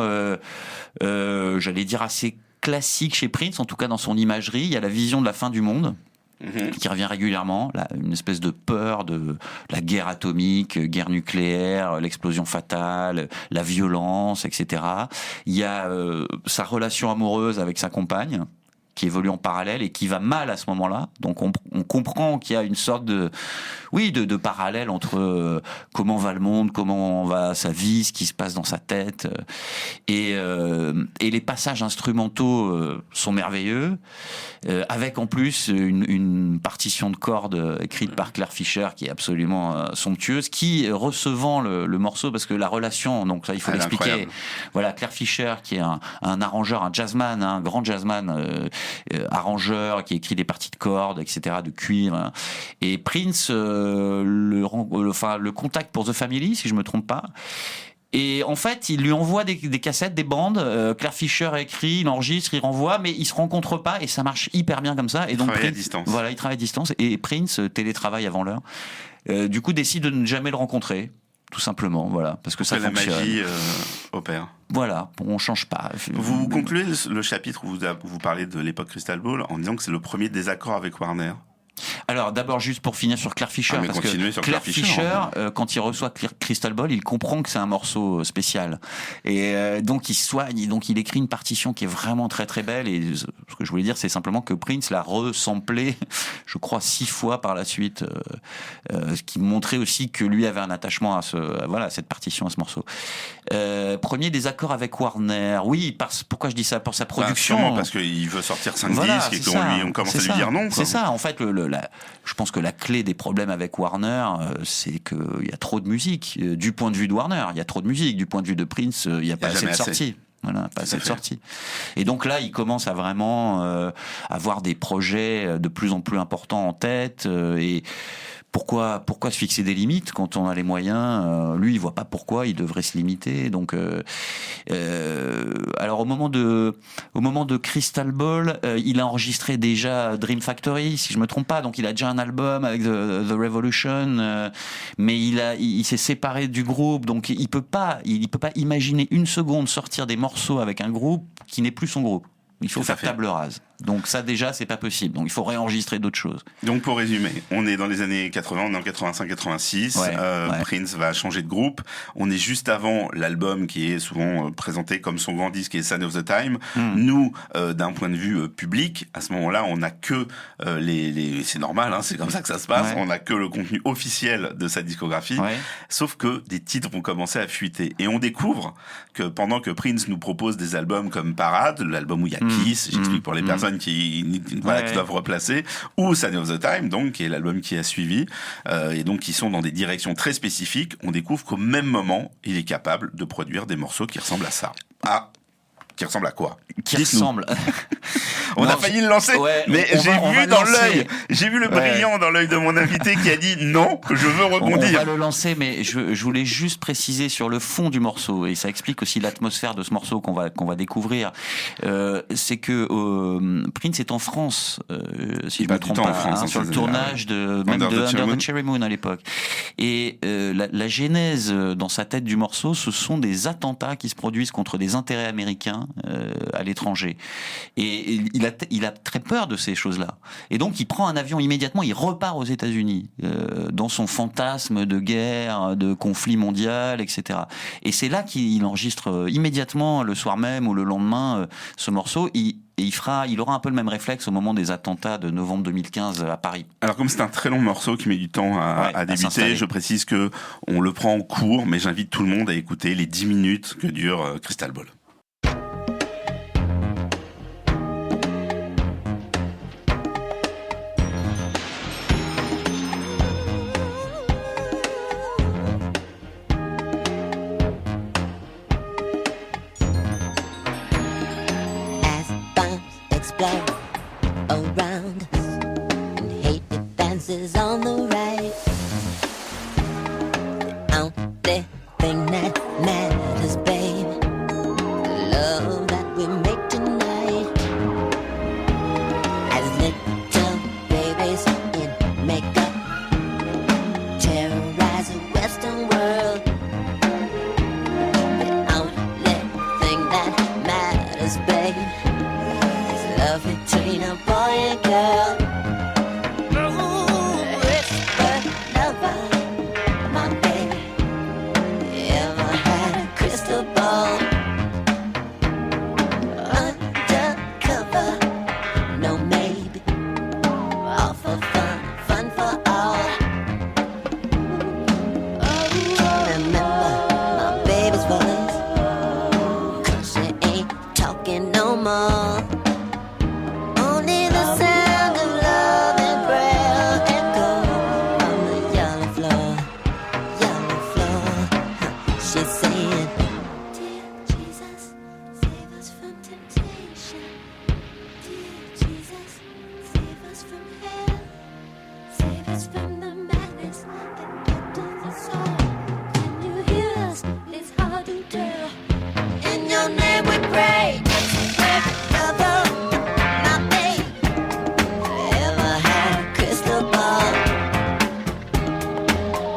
j'allais dire assez classique chez Prince, en tout cas dans son imagerie. Il y a la vision de la fin du monde, qui revient régulièrement, là, une espèce de peur de la guerre atomique, guerre nucléaire, l'explosion fatale, la violence, etc. Il y a sa relation amoureuse avec sa compagne, qui évolue en parallèle et qui va mal à ce moment-là. Donc on comprend qu'il y a une sorte de parallèle entre comment va le monde, comment va sa vie, ce qui se passe dans sa tête. Et les passages instrumentaux sont merveilleux, avec en plus une partition de cordes écrite par Claire Fischer qui est absolument somptueuse, qui, recevant le morceau, parce que la relation, donc ça il faut l'expliquer. Incroyable. Voilà, Claire Fischer qui est un arrangeur, un jazzman, un grand jazzman, arrangeur qui écrit des parties de cordes, etc., de cuivre, hein. Et Prince le contacte pour The Family, si je me trompe pas. Et en fait, il lui envoie des cassettes, des bandes. Claire Fischer écrit, il enregistre, il renvoie, mais ils se rencontrent pas et ça marche hyper bien comme ça. Et donc Prince, à distance. Voilà, il travaille à distance. Et Prince télétravaille avant l'heure. Du coup, décide de ne jamais le rencontrer. tout simplement, voilà, parce que ça la fonctionne. magie opère. Voilà, on change pas. Vous concluez le chapitre où vous parlez de l'époque Crystal Ball en disant que c'est le premier désaccord avec Warner. Alors d'abord juste pour finir sur Claire Fisher, parce que Claire Fisher, quand il reçoit Crystal Ball, il comprend que c'est un morceau spécial et donc il soigne, donc il écrit une partition qui est vraiment très très belle. Et ce que je voulais dire, c'est simplement que Prince l'a resamplé, je crois 6 fois par la suite, ce qui montrait aussi que lui avait un attachement à à cette partition, à ce morceau. Premier désaccord avec Warner, oui, pourquoi je dis ça, pour sa production. Sûrement parce qu'il veut sortir 5 disques et qu'on commence à lui dire non. C'est ça, en fait, je pense que la clé des problèmes avec Warner, c'est qu'il y a trop de musique. Du point de vue de Warner, il y a trop de musique. Du point de vue de Prince, il n'y a pas assez de sorties. Voilà, pas assez de sorties. Et donc là, il commence à vraiment avoir des projets de plus en plus importants en tête. Et pourquoi se fixer des limites quand on a les moyens? Lui, il voit pas pourquoi il devrait se limiter. Donc, alors au moment de Crystal Ball, il a enregistré déjà Dream Factory, si je me trompe pas. Donc, il a déjà un album avec The Revolution, mais il s'est séparé du groupe. Donc, il peut pas imaginer une seconde sortir des morceaux avec un groupe qui n'est plus son groupe. Il faut faire table rase. Donc ça déjà, c'est pas possible. Donc il faut réenregistrer d'autres choses. Donc pour résumer, on est dans les années 80, on est en 85-86. Prince va changer de groupe. On est juste avant l'album qui est souvent présenté comme son grand disque, qui est Sign of the Time. Nous, d'un point de vue public, à ce moment-là, on n'a que c'est normal, hein, c'est comme ça que ça se passe. On n'a que le contenu officiel de sa discographie. Sauf que des titres vont commencer à fuiter. Et on découvre que pendant que Prince nous propose des albums comme Parade, l'album où il y a Kiss, j'explique pour les personnes qui doivent replacer, ou Sign of the Time, donc, qui est l'album qui a suivi, et donc qui sont dans des directions très spécifiques, on découvre qu'au même moment, il est capable de produire des morceaux qui ressemblent à ça. Qui ressemble à quoi? On a failli le lancer, mais j'ai vu le brillant dans l'œil de mon invité qui a dit non, je veux rebondir. On va le lancer, mais je voulais juste préciser sur le fond du morceau, et ça explique aussi l'atmosphère de ce morceau qu'on va découvrir. C'est que Prince est en France, si je me trompe pas, sur le tournage de Under the Cherry Moon à l'époque. Et la genèse dans sa tête du morceau, ce sont des attentats qui se produisent contre des intérêts américains à l'étranger. Et il a très peur de ces choses-là. Et donc, il prend un avion immédiatement, il repart aux États-Unis, dans son fantasme de guerre, de conflit mondial, etc. Et c'est là qu'il enregistre immédiatement, le soir même ou le lendemain, ce morceau. Il aura un peu le même réflexe au moment des attentats de novembre 2015 à Paris. Alors comme c'est un très long morceau qui met du temps à débuter, je précise que on le prend en cours, mais j'invite tout le monde à écouter les 10 minutes que dure Crystal Ball. Around us, and hate advances on the right. The only thing that matters, babe, the love that we make tonight. As little babies in makeup terrorize the Western world. The only thing that matters, babe, love between a boy and girl. Ooh, whisper lover, my baby. Ever had a crystal ball? Undercover, no maybe. All for fun, fun for all. Remember my baby's voice, 'cause she ain't talking no more.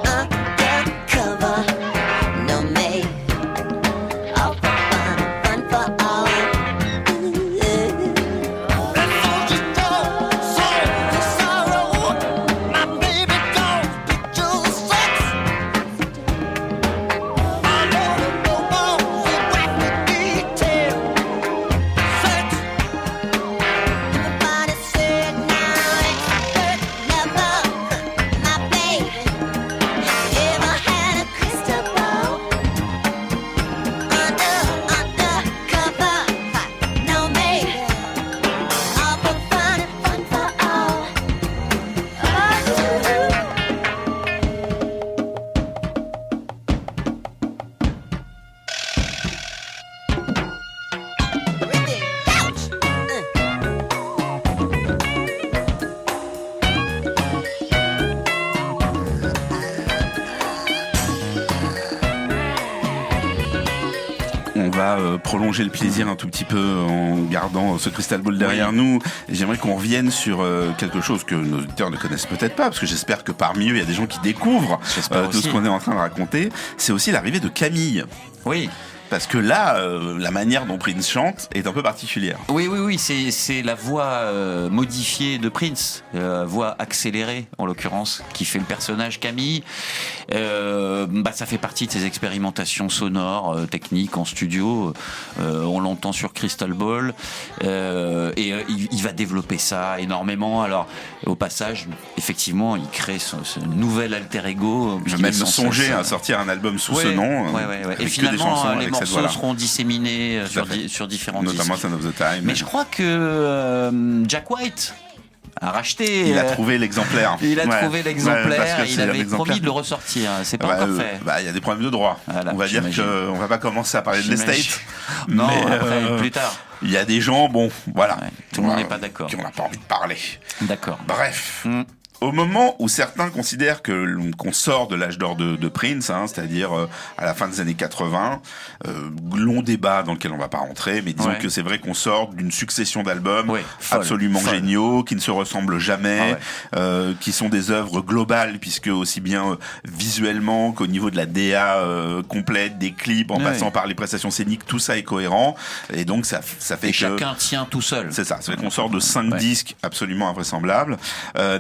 Undercover va prolonger le plaisir un tout petit peu en gardant ce Crystal Ball derrière nous. Et j'aimerais qu'on revienne sur quelque chose que nos auditeurs ne connaissent peut-être pas, parce que j'espère que parmi eux, il y a des gens qui découvrent tout ce qu'on est en train de raconter. C'est aussi l'arrivée de Camille. Oui. Parce que là, la manière dont Prince chante est un peu particulière. Oui, c'est la voix modifiée de Prince, voix accélérée en l'occurrence, qui fait le personnage Camille. Ça fait partie de ses expérimentations sonores, techniques en studio. On l'entend sur Crystal Ball et il va développer ça énormément. Alors au passage, effectivement, il crée ce nouvel alter ego. Je vais même songer à sortir un album sous ce nom. Et finalement, les morceaux seront disséminés sur différents disques. Notamment Son of the Time. Mais je crois que Jack White a racheté. Il a trouvé l'exemplaire. Il avait promis de le ressortir. C'est pas encore fait. Il y a des problèmes de droit. Voilà, on va dire qu'on va pas commencer à parler de l'estate. Non, après, plus tard. Il y a des gens, tout le monde n'est pas d'accord. Qui n'ont pas envie de parler. D'accord. Bref. Au moment où certains considèrent qu'on sort de l'âge d'or de Prince, c'est-à-dire à la fin des années 80, long débat dans lequel on va pas rentrer, mais disons que c'est vrai qu'on sort d'une succession d'albums absolument géniaux, qui ne se ressemblent jamais, qui sont des œuvres globales, puisque aussi bien visuellement qu'au niveau de la DA complète, des clips, en passant par les prestations scéniques, tout ça est cohérent, et donc ça fait que chacun tient tout seul. C'est ça, c'est qu'on sort de 5 disques absolument invraisemblables.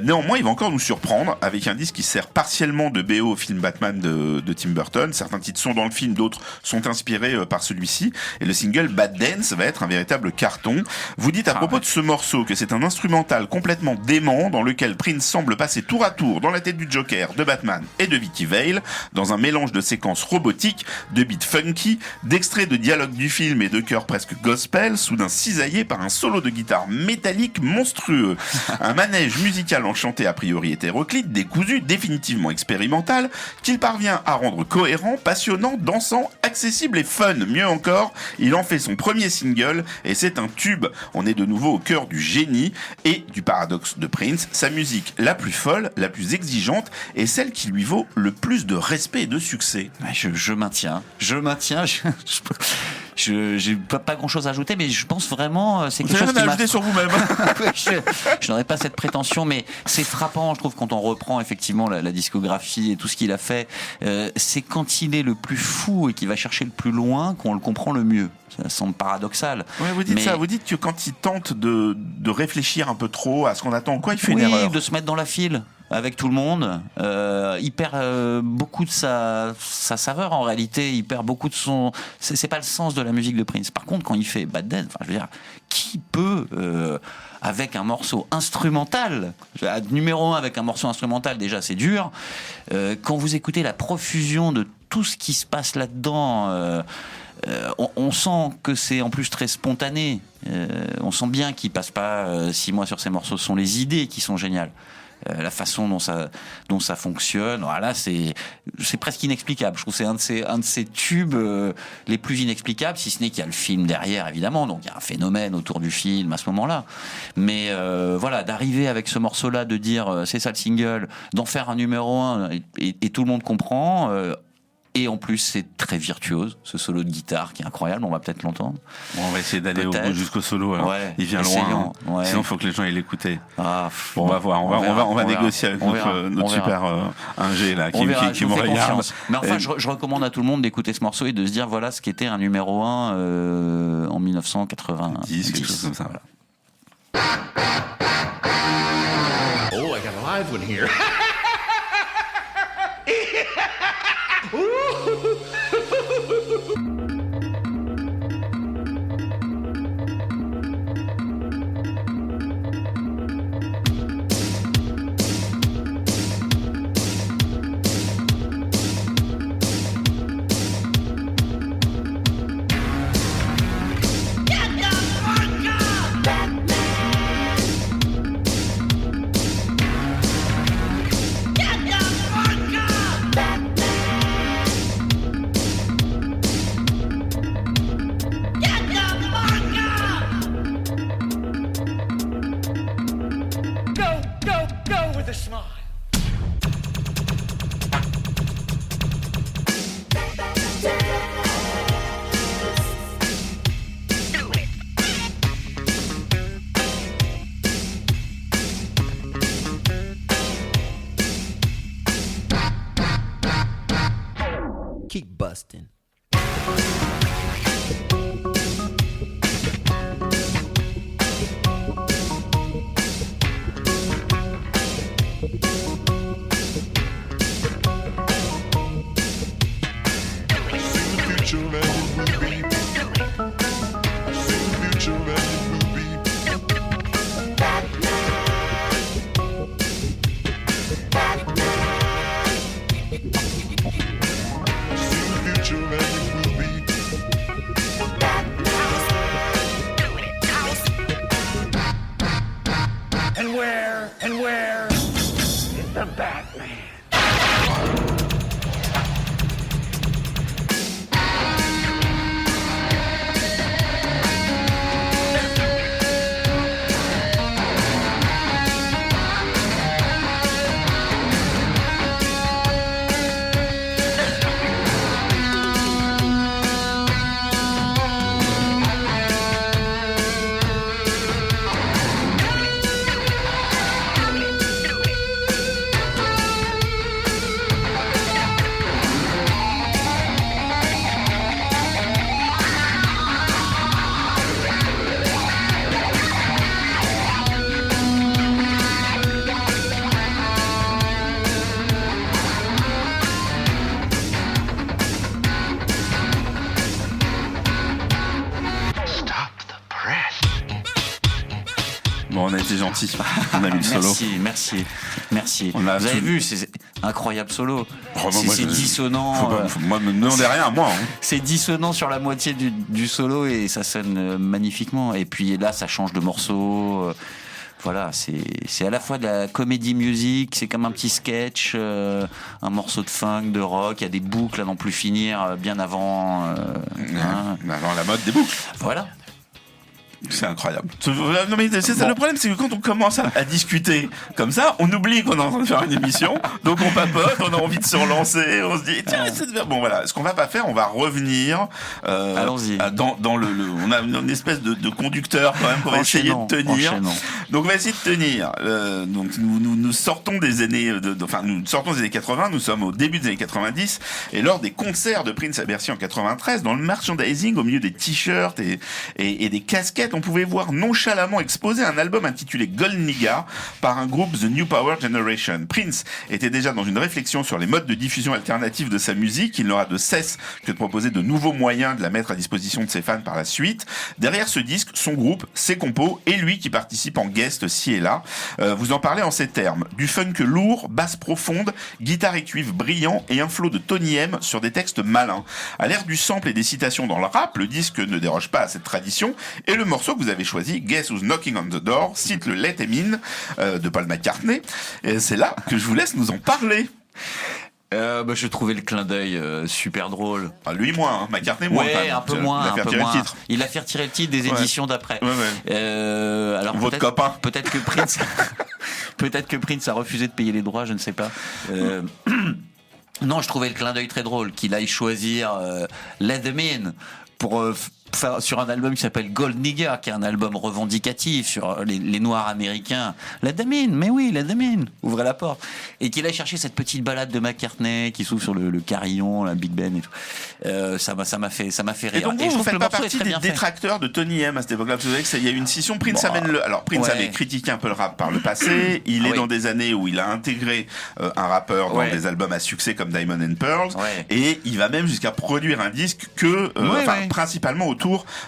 Néanmoins, il va encore nous surprendre avec un disque qui sert partiellement de BO au film Batman de Tim Burton. Certains titres sont dans le film, d'autres sont inspirés par celui-ci. Et le single Bad Dance va être un véritable carton. Vous dites à propos de ce morceau que c'est un instrumental complètement dément dans lequel Prince semble passer tour à tour dans la tête du Joker, de Batman et de Vicky Vale, dans un mélange de séquences robotiques, de beats funky, d'extraits de dialogues du film et de chœurs presque gospel, soudain cisaillés par un solo de guitare métallique monstrueux. Un manège musical enchanté a priori hétéroclite, décousu, définitivement expérimental, qu'il parvient à rendre cohérent, passionnant, dansant, accessible et fun. Mieux encore, il en fait son premier single et c'est un tube. On est de nouveau au cœur du génie et du paradoxe de Prince. Sa musique la plus folle, la plus exigeante et celle qui lui vaut le plus de respect et de succès. Je maintiens. J'ai pas grand chose à ajouter, mais je pense vraiment c'est quelque chose qui m'a ajouté sur vous-même. je n'aurais pas cette prétention, mais c'est frappant, je trouve, quand on reprend effectivement la discographie et tout ce qu'il a fait. C'est quand il est le plus fou et qu'il va chercher le plus loin qu'on le comprend le mieux. Ça semble paradoxal. Ouais, vous dites ça. Vous dites que quand il tente de réfléchir un peu trop à ce qu'on attend, quoi, il fait une erreur. De se mettre dans la file avec tout le monde. Il perd beaucoup de sa saveur en réalité. Il perd beaucoup de son. C'est pas le sens de la musique de Prince. Par contre, quand il fait Bad Dance, je veux dire, qui peut avec un morceau instrumental, numéro 1 avec un morceau instrumental, déjà c'est dur. Quand vous écoutez la profusion de tout ce qui se passe là-dedans. On sent que c'est en plus très spontané. On sent bien qu'il passe pas 6 mois sur ces morceaux. Ce sont les idées qui sont géniales. La façon dont ça fonctionne, voilà, c'est presque inexplicable. Je trouve que c'est un de ces tubes les plus inexplicables, si ce n'est qu'il y a le film derrière, évidemment. Donc il y a un phénomène autour du film à ce moment-là. Mais voilà, d'arriver avec ce morceau-là, de dire c'est ça le single, d'en faire un numéro 1 et tout le monde comprend. Et en plus, c'est très virtuose, ce solo de guitare qui est incroyable. On va peut-être l'entendre. Bon, on va essayer d'aller au bout jusqu'au solo. Alors. Ouais, il vient loin. Hein. Sinon, il faut que les gens aient l'écouté. On va voir. On va négocier avec notre super ingé là, qui me regarde. Mais enfin, je recommande à tout le monde d'écouter ce morceau et de se dire voilà ce qui était un numéro 1 en 1990. Quelque chose comme ça. Voilà. Oh, I got a live one here. keep busting. And where is the Batman? Bon, on a été gentil. On a mis le solo. Merci. On a Vous avez tout- vu, c'est incroyable solo. Oh, c'est moi, c'est je- dissonant. Moi, me demandez rien à moi. Hein. C'est dissonant sur la moitié du solo et ça sonne magnifiquement. Et puis là, ça change de morceau. Voilà, c'est à la fois de la comédie musique, c'est comme un petit sketch, un morceau de funk, de rock. Il y a des boucles à n'en plus finir bien avant. Hein. Alors, la mode des boucles. Voilà. C'est incroyable. Non, mais c'est ça le problème, c'est que quand on commence à discuter comme ça, on oublie qu'on est en train de faire une émission, donc on papote, on a envie de se relancer, on se dit tiens, bon voilà, ce qu'on va pas faire, on va revenir Allons-y. dans le on a une espèce de conducteur quand même qu'on va essayer de tenir. Enchaînant. Donc on va essayer de tenir. Donc nous sortons des années nous sortons des années 80, nous sommes au début des années 90 et lors des concerts de Prince à Bercy en 93, dans le merchandising au milieu des t-shirts et des casquettes, on pouvait voir nonchalamment exposer un album intitulé Gold Nigga par un groupe The New Power Generation. Prince était déjà dans une réflexion sur les modes de diffusion alternatifs de sa musique. Il n'aura de cesse que de proposer de nouveaux moyens de la mettre à disposition de ses fans par la suite. Derrière ce disque, son groupe, ses compos et lui qui participe en guest ci et là. Vous en parlez en ces termes. Du funk lourd, basse profonde, guitare et cuivre brillant et un flot de Tony M sur des textes malins. À l'ère du sample et des citations dans le rap, le disque ne déroge pas à cette tradition et le morceau que vous avez choisi, Guess Who's Knocking on the Door, cite le Let Him In de Paul McCartney. Et c'est là que je vous laisse nous en parler. Je trouvais le clin d'œil super drôle. Ah, lui moins, hein. McCartney moins. Ouais, un peu moins. Il a fait retirer le titre. Il a fait retirer le titre des Ouais. éditions d'après. Ouais. Alors Votre copain. Peut-être que Prince, peut-être que Prince a refusé de payer les droits, je ne sais pas. Non, je trouvais le clin d'œil très drôle qu'il aille choisir Let Them In pour sur un album qui s'appelle Gold Nigga, qui est un album revendicatif sur les Noirs américains. Let them in, mais oui, let them in. Ouvrez la porte. Et qu'il aille chercher cette petite balade de McCartney qui s'ouvre sur le carillon, la Big Ben et tout. Ça m'a fait rire. Et donc je vous trouve que faites le pas morceau est partie très des bien fait. détracteurs de Tony M à cette époque-là, parce que vous savez qu'il y a eu une scission. Prince Bon, amène le. Alors Prince ouais. avait critiqué un peu le rap par le passé. Il Ah est oui. dans des années où il a intégré un rappeur dans Ouais. des albums à succès comme Diamond and Pearls, Ouais. et il va même jusqu'à produire un disque Ouais. principalement autour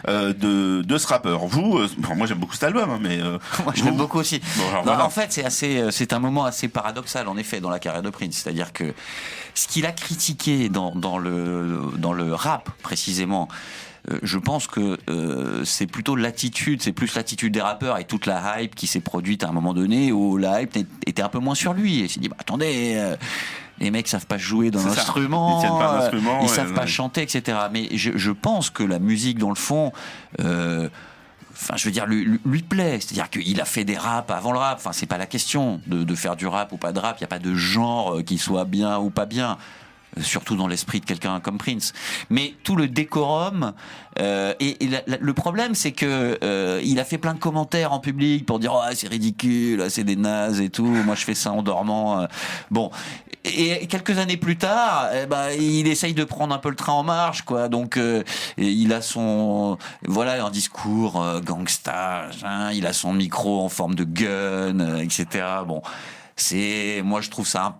de ce rappeur. Vous, moi j'aime beaucoup cet album, hein, mais Moi, je vous- l'aime beaucoup aussi. Bon, alors, Non, voilà. en fait, c'est un moment assez paradoxal, en effet, dans la carrière de Prince. C'est-à-dire que ce qu'il a critiqué dans le rap, précisément, je pense que c'est plutôt l'attitude, c'est plus l'attitude des rappeurs et toute la hype qui s'est produite à un moment donné où la hype était un peu moins sur lui. Et il s'est dit, attendez, les mecs savent pas jouer d'un C'est ça. instrument, Ils tiennent pas un instrument, ils ouais, savent pas ouais. chanter, etc. Mais je pense que la musique, dans le fond, enfin, je veux dire, lui plaît. C'est-à-dire qu'il a fait des raps avant le rap. Enfin, c'est pas la question de faire du rap ou pas de rap. Il n'y a pas de genre qui soit bien ou pas bien. surtout dans l'esprit de quelqu'un comme Prince. Mais tout le décorum le problème, c'est que il a fait plein de commentaires en public pour dire c'est ridicule, c'est des nazes et tout. Moi, je fais ça en dormant. Bon. Et quelques années plus tard, il essaye de prendre un peu le train en marche, quoi. Donc, il a un discours gangsta, il a son micro en forme de gun, etc. Bon. Moi je trouve ça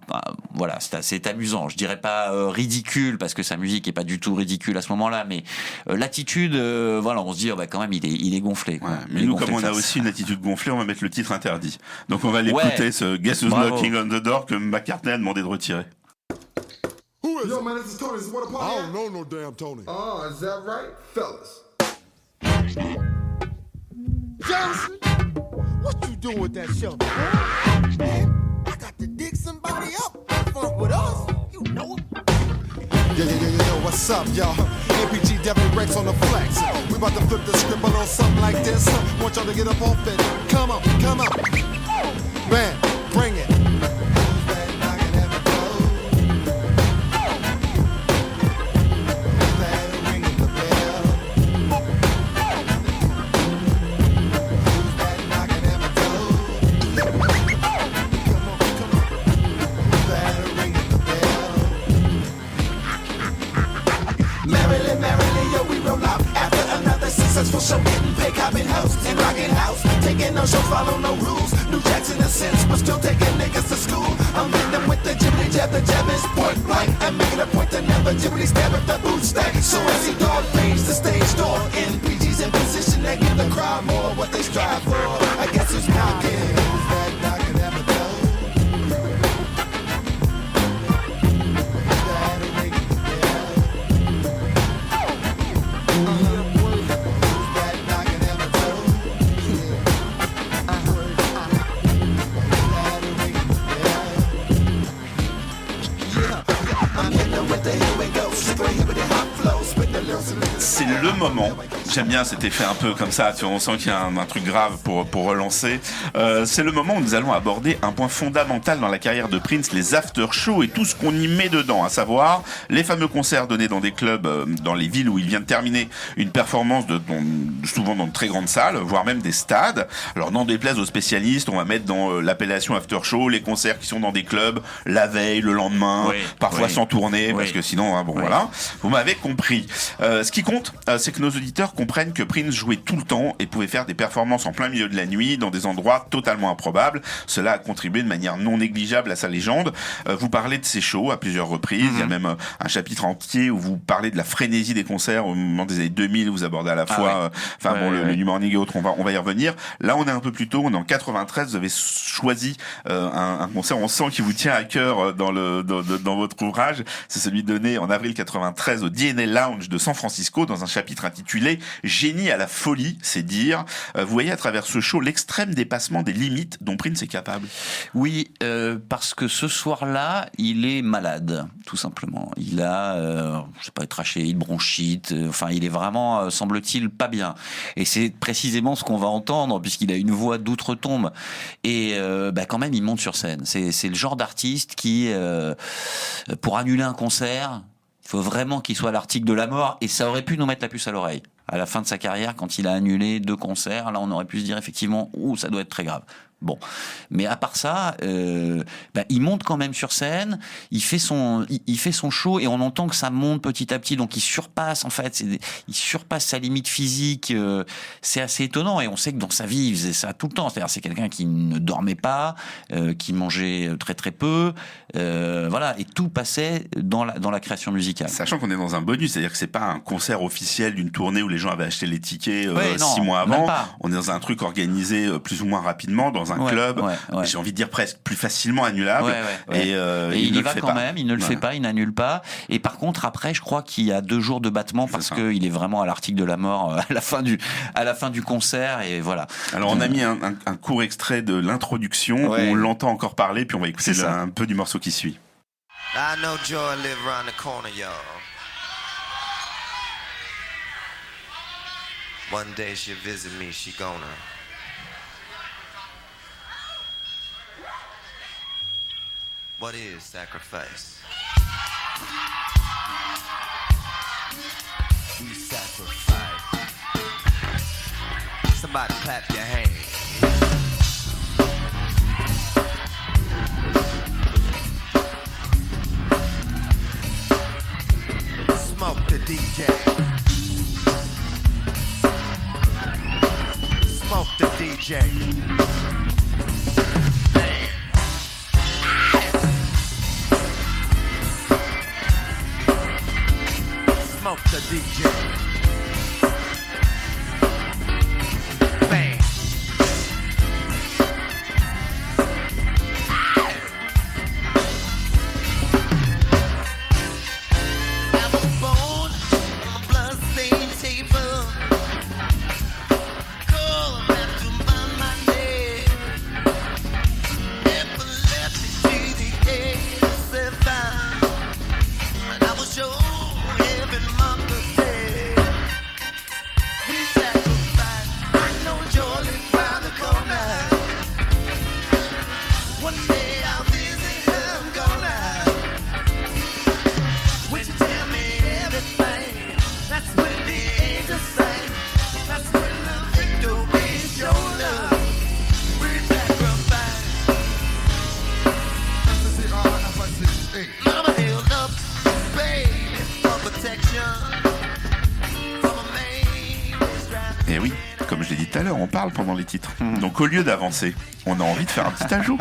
c'est amusant, je dirais pas ridicule parce que sa musique est pas du tout ridicule à ce moment-là, mais l'attitude on se dit quand même il est gonflé, quoi. Ouais, mais nous comme on a aussi une attitude gonflée, on va mettre le titre interdit, donc on va l'écouter, ce Guess Who's Knocking on the Door que McCartney a demandé de retirer. Who is Yo, man, this is Tony. This is what a party. I don't know no damn Tony. Oh, is that right? Fellas. Johnson, what you doing with that show? Man, I got to dig somebody up. Funk with us. You know it. Yo, what's up, y'all? APG Devin Rex on the flex. We about to flip the script on something like this. Want y'all to get up off it. Come on. Man, bring it. Successful show, getting paid, copping house and rocking house. Taking no show, follow no rules. New Jacks in a sense, but still taking niggas to school. I'm in them with the jibbity jab, the jab is point blank. I'm making a point to never jibbity stab at the boot stack. So as he dog plays the stage door, NPG's in position to give the crowd more what they strive for. I guess who's knocking? Who's that knocking at the door? C'est le moment. J'aime bien cet effet un peu comme ça, on sent qu'il y a un truc grave pour relancer. C'est le moment où nous allons aborder un point fondamental dans la carrière de Prince, les after-shows et tout ce qu'on y met dedans, à savoir les fameux concerts donnés dans des clubs, dans les villes où il vient de terminer une performance, souvent dans de très grandes salles, voire même des stades. Alors n'en déplaise aux spécialistes, on va mettre dans l'appellation after-show les concerts qui sont dans des clubs la veille, le lendemain, parfois sans tournée, parce que sinon, voilà, vous m'avez compris. Ce qui compte, c'est que nos auditeurs comprennent que Prince jouait tout le temps et pouvait faire des performances en plein milieu de la nuit dans des endroits totalement improbables. Cela a contribué de manière non négligeable à sa légende. Vous parlez de ses shows à plusieurs reprises. Il y a même un chapitre entier où vous parlez de la frénésie des concerts au moment des années 2000. Vous abordez à la fois, le New Morning et autres. On va y revenir. Là, on est un peu plus tôt. On est en 93. Vous avez choisi un concert. On sent qu'il vous tient à cœur dans votre ouvrage. C'est celui donné en avril 93 au DNA Lounge de San Francisco dans un chapitre intitulé Génie à la folie, c'est dire. Vous voyez à travers ce show l'extrême dépassement des limites dont Prince est capable. Oui, parce que ce soir-là, il est malade, tout simplement. Il a, je sais pas, trachéite, bronchite, il est vraiment, semble-t-il, pas bien. Et c'est précisément ce qu'on va entendre, puisqu'il a une voix d'outre-tombe. Et quand même, il monte sur scène. C'est le genre d'artiste qui, pour annuler un concert, il faut vraiment qu'il soit à l'article de la mort, et ça aurait pu nous mettre la puce à l'oreille. À la fin de sa carrière, quand il a annulé 2 concerts, là on aurait pu se dire effectivement, ça doit être très grave. Bon, mais à part ça, il monte quand même sur scène, il fait son show et on entend que ça monte petit à petit, donc il surpasse il surpasse sa limite physique. C'est assez étonnant et on sait que dans sa vie il faisait ça tout le temps. C'est-à-dire c'est quelqu'un qui ne dormait pas, qui mangeait très très peu, et tout passait dans la création musicale. Sachant qu'on est dans un bonus, c'est-à-dire que c'est pas un concert officiel d'une tournée où les gens avaient acheté les tickets 6 mois avant. On est dans un truc organisé plus ou moins rapidement dans un club, j'ai envie de dire presque plus facilement annulable. Et il y va quand même, il ne le fait pas, il n'annule pas. Et par contre, après, je crois qu'il y a 2 jours de battement parce qu'il est vraiment à l'article de la mort à la fin du concert. Et voilà. Alors, on a mis un court extrait de l'introduction où on l'entend encore parler, puis on va écouter un peu du morceau qui suit. I know Joy live around the corner, y'all. One day she'll visit me, she gonna. What is sacrifice? We sacrifice. Somebody clap your hands. Smoke the DJ. Smoke the DJ. Smoke the DJ. Bang. I was born on a blood-stained table. Cold enough to burn my neck. Never left me to the edge of survive. And I was sure heaven mother said, we sacrifice. I know you're living round the corner. One day I'll visit her, I'm gonna. When you tell me everything, that's when the angels sing. That's when the victory's yours. We sacrifice. Mama held up, baby, for protection. From a man who's driving. Et oui, comme je l'ai dit tout à l'heure, on parle pendant les titres. Donc au lieu d'avancer, on a envie de faire un petit ajout.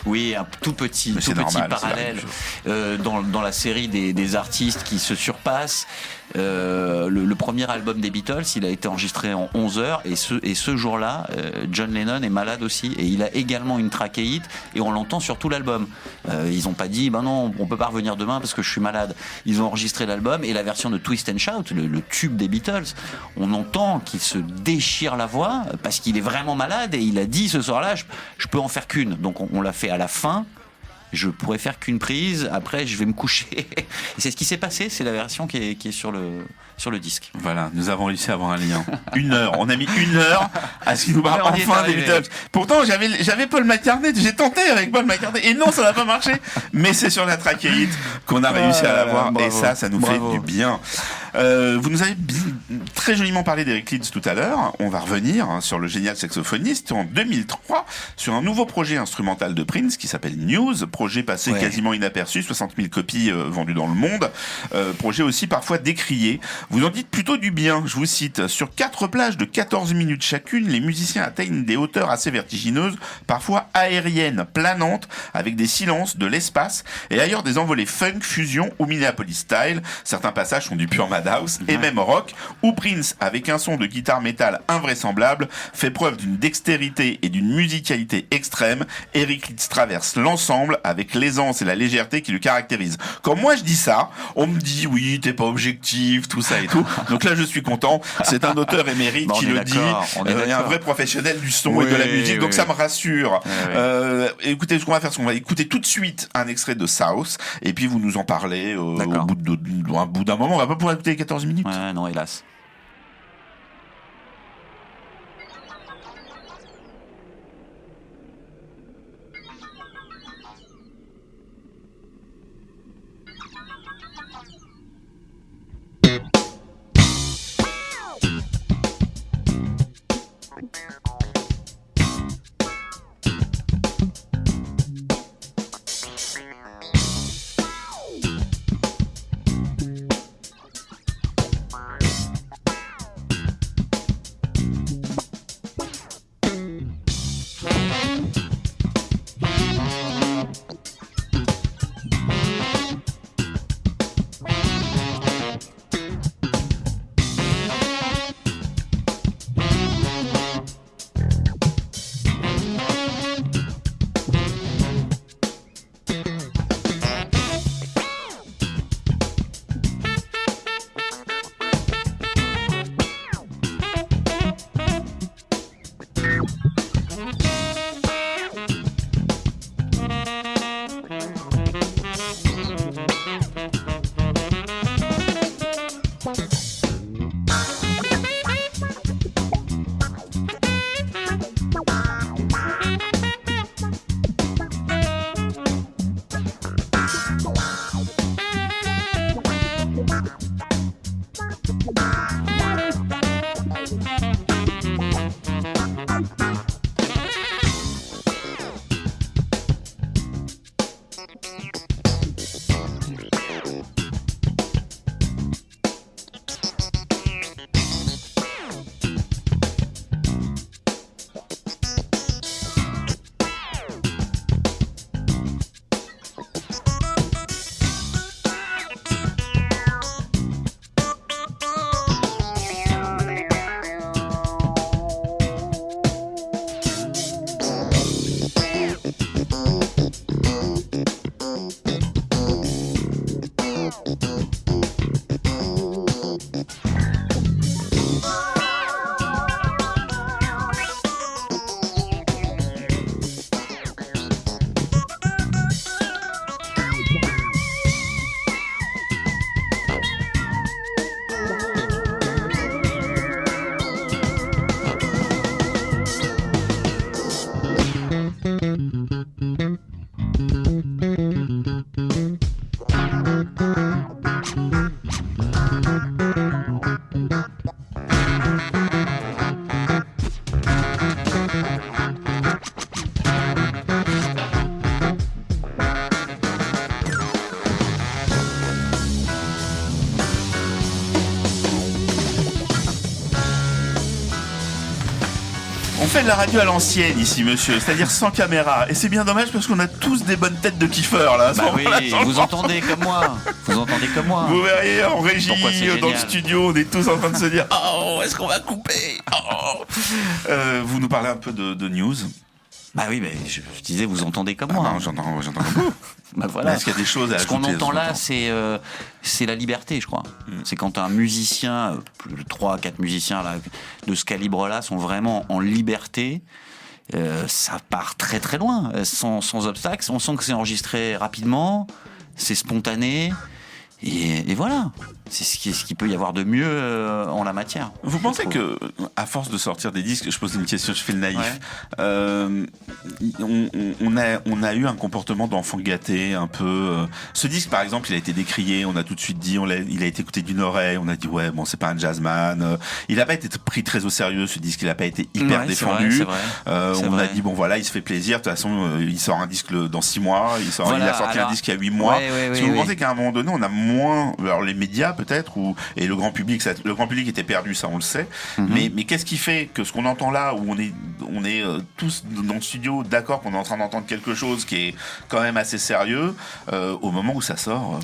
Oui, un tout petit c'est normal, parallèle c'est la dans la série des artistes qui se surpassent. Le premier album des Beatles, il a été enregistré en 11 heures et ce jour-là, John Lennon est malade aussi et il a également une trachéite et on l'entend sur tout l'album. Ils n'ont pas dit ben non, on peut pas revenir demain parce que je suis malade. Ils ont enregistré l'album et la version de Twist and Shout, le tube des Beatles, on entend qu'il se déchire la voix parce qu'il est vraiment malade et il a dit ce soir-là, je peux en faire qu'une. Donc on l'a fait à la fin. Je pourrais faire qu'une prise, après je vais me coucher. Et c'est ce qui s'est passé, c'est la version qui est sur le disque. Voilà, nous avons réussi à avoir un lien. 1 heure, on a mis 1 heure à ce qu'il nous parle On y est enfin des arrivé. Beatles. Pourtant, j'avais Paul McCartney, j'ai tenté avec Paul McCartney, et non, ça n'a pas marché. Mais c'est sur la trachéite qu'on a réussi à l'avoir, et ça nous fait du bien. Vous nous avez très joliment parlé d'Eric Leeds tout à l'heure. On va revenir sur le génial saxophoniste en 2003 sur un nouveau projet instrumental de Prince qui s'appelle News, projet passé quasiment inaperçu, 60 000 copies vendues dans le monde, projet aussi parfois décrié. Vous en dites plutôt du bien, je vous cite. Sur 4 plages de 14 minutes chacune, les musiciens atteignent des hauteurs assez vertigineuses, parfois aériennes, planantes, avec des silences, de l'espace, et ailleurs des envolées funk, fusion ou Minneapolis style. Certains passages sont du pure Madhouse, et même rock, où Prince, avec un son de guitare métal invraisemblable, fait preuve d'une dextérité et d'une musicalité extrême. Eric Leeds traverse l'ensemble avec l'aisance et la légèreté qui le caractérisent. Quand moi je dis ça, on me dit oui, t'es pas objectif, tout ça et tout. Donc là je suis content, c'est un auteur émérite qui le dit, un vrai professionnel du son et de la musique, donc ça me rassure. Écoutez ce qu'on va faire, c'est qu'on va écouter tout de suite un extrait de South, et puis vous nous en parlez au bout d'un moment. On va pas pouvoir écouter les 14 minutes. Ouais, non, hélas. fait de la radio à l'ancienne ici, monsieur, c'est-à-dire sans caméra. Et c'est bien dommage parce qu'on a tous des bonnes têtes de kiffeurs là. À ce moment-là, vous entendez comme moi. Vous entendez comme moi. Vous verriez en régie, C'est dans le génial. studio, on est tous en train de se dire oh, est-ce qu'on va couper vous nous parlez un peu de news. Bah oui, mais je disais, vous entendez comme Ah moi. non, j'entends comme vous. Bah voilà. Est-ce qu'il y a des choses à Ce qu'on ajouter, entend là, sous-entend c'est la liberté, je crois. C'est quand un musicien, 3-4 musiciens là, de ce calibre-là sont vraiment en liberté. Ça part très très loin, sans obstacle. On sent que c'est enregistré rapidement, c'est spontané. Et voilà, c'est ce qui peut y avoir de mieux en la matière. Vous pensez que, à force de sortir des disques, je pose une question, je fais le naïf, on a eu un comportement d'enfant gâté, un peu. Ce disque, par exemple, il a été décrié, on a tout de suite dit, il a été écouté d'une oreille, on a dit ouais, bon, c'est pas un jazzman. Il n'a pas été pris très au sérieux, ce disque, il n'a pas été hyper défendu. C'est vrai. On a dit bon voilà, il se fait plaisir. De toute façon, il sort un disque dans 6 mois, il a sorti un disque il y a 8 mois. Vous pensez qu'à un moment donné, on a moins, alors les médias peut-être, et le grand public, le grand public était perdu, ça on le sait. Mais qu'est-ce qui fait que ce qu'on entend là, où on est tous dans le studio d'accord qu'on est en train d'entendre quelque chose qui est quand même assez sérieux, au moment où ça sort.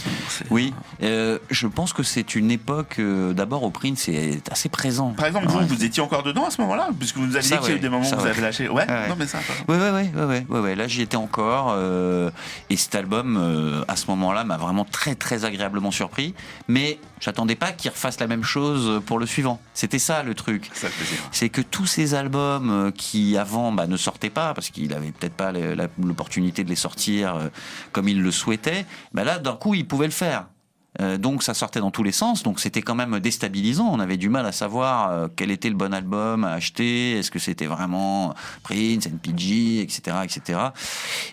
Oui, je pense que c'est une époque d'abord où Prince est assez présent. Par exemple, vous étiez encore dedans à ce moment-là, puisque vous nous aviez dit qu'il y a eu des moments où vous avez lâché. Ouais. Non mais ça. Ouais. Là, j'y étais encore, et cet album, à ce moment-là, m'a vraiment très très agréablement surpris. Mais j'attendais pas qu'il refasse la même chose pour le suivant. C'était ça le truc. Ça fait plaisir. C'est que tous ces albums qui avant ne sortaient pas parce qu'il avait peut-être pas l'opportunité de les sortir comme il le souhaitait, là d'un coup il pouvait le faire. Donc ça sortait dans tous les sens, donc c'était quand même déstabilisant. On avait du mal à savoir quel était le bon album à acheter, est-ce que c'était vraiment Prince, NPG, etc., etc.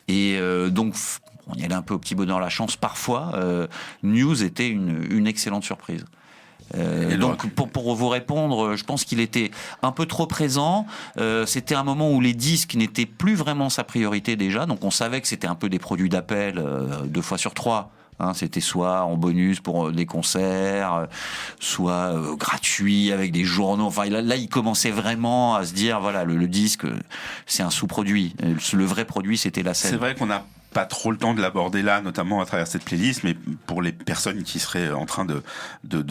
Et donc on y allait un peu au petit bonheur la chance parfois. News était une excellente surprise. Donc pour vous répondre, je pense qu'il était un peu trop présent. C'était un moment où les disques n'étaient plus vraiment sa priorité déjà, donc on savait que c'était un peu des produits d'appel 2 fois sur 3. C'était soit en bonus pour des concerts, soit gratuit avec des journaux. Enfin, là, il commençait vraiment à se dire, voilà, le disque, c'est un sous-produit. Le vrai produit, c'était la scène. C'est vrai qu'on a pas trop le temps de l'aborder là, notamment à travers cette playlist, mais pour les personnes qui seraient en train de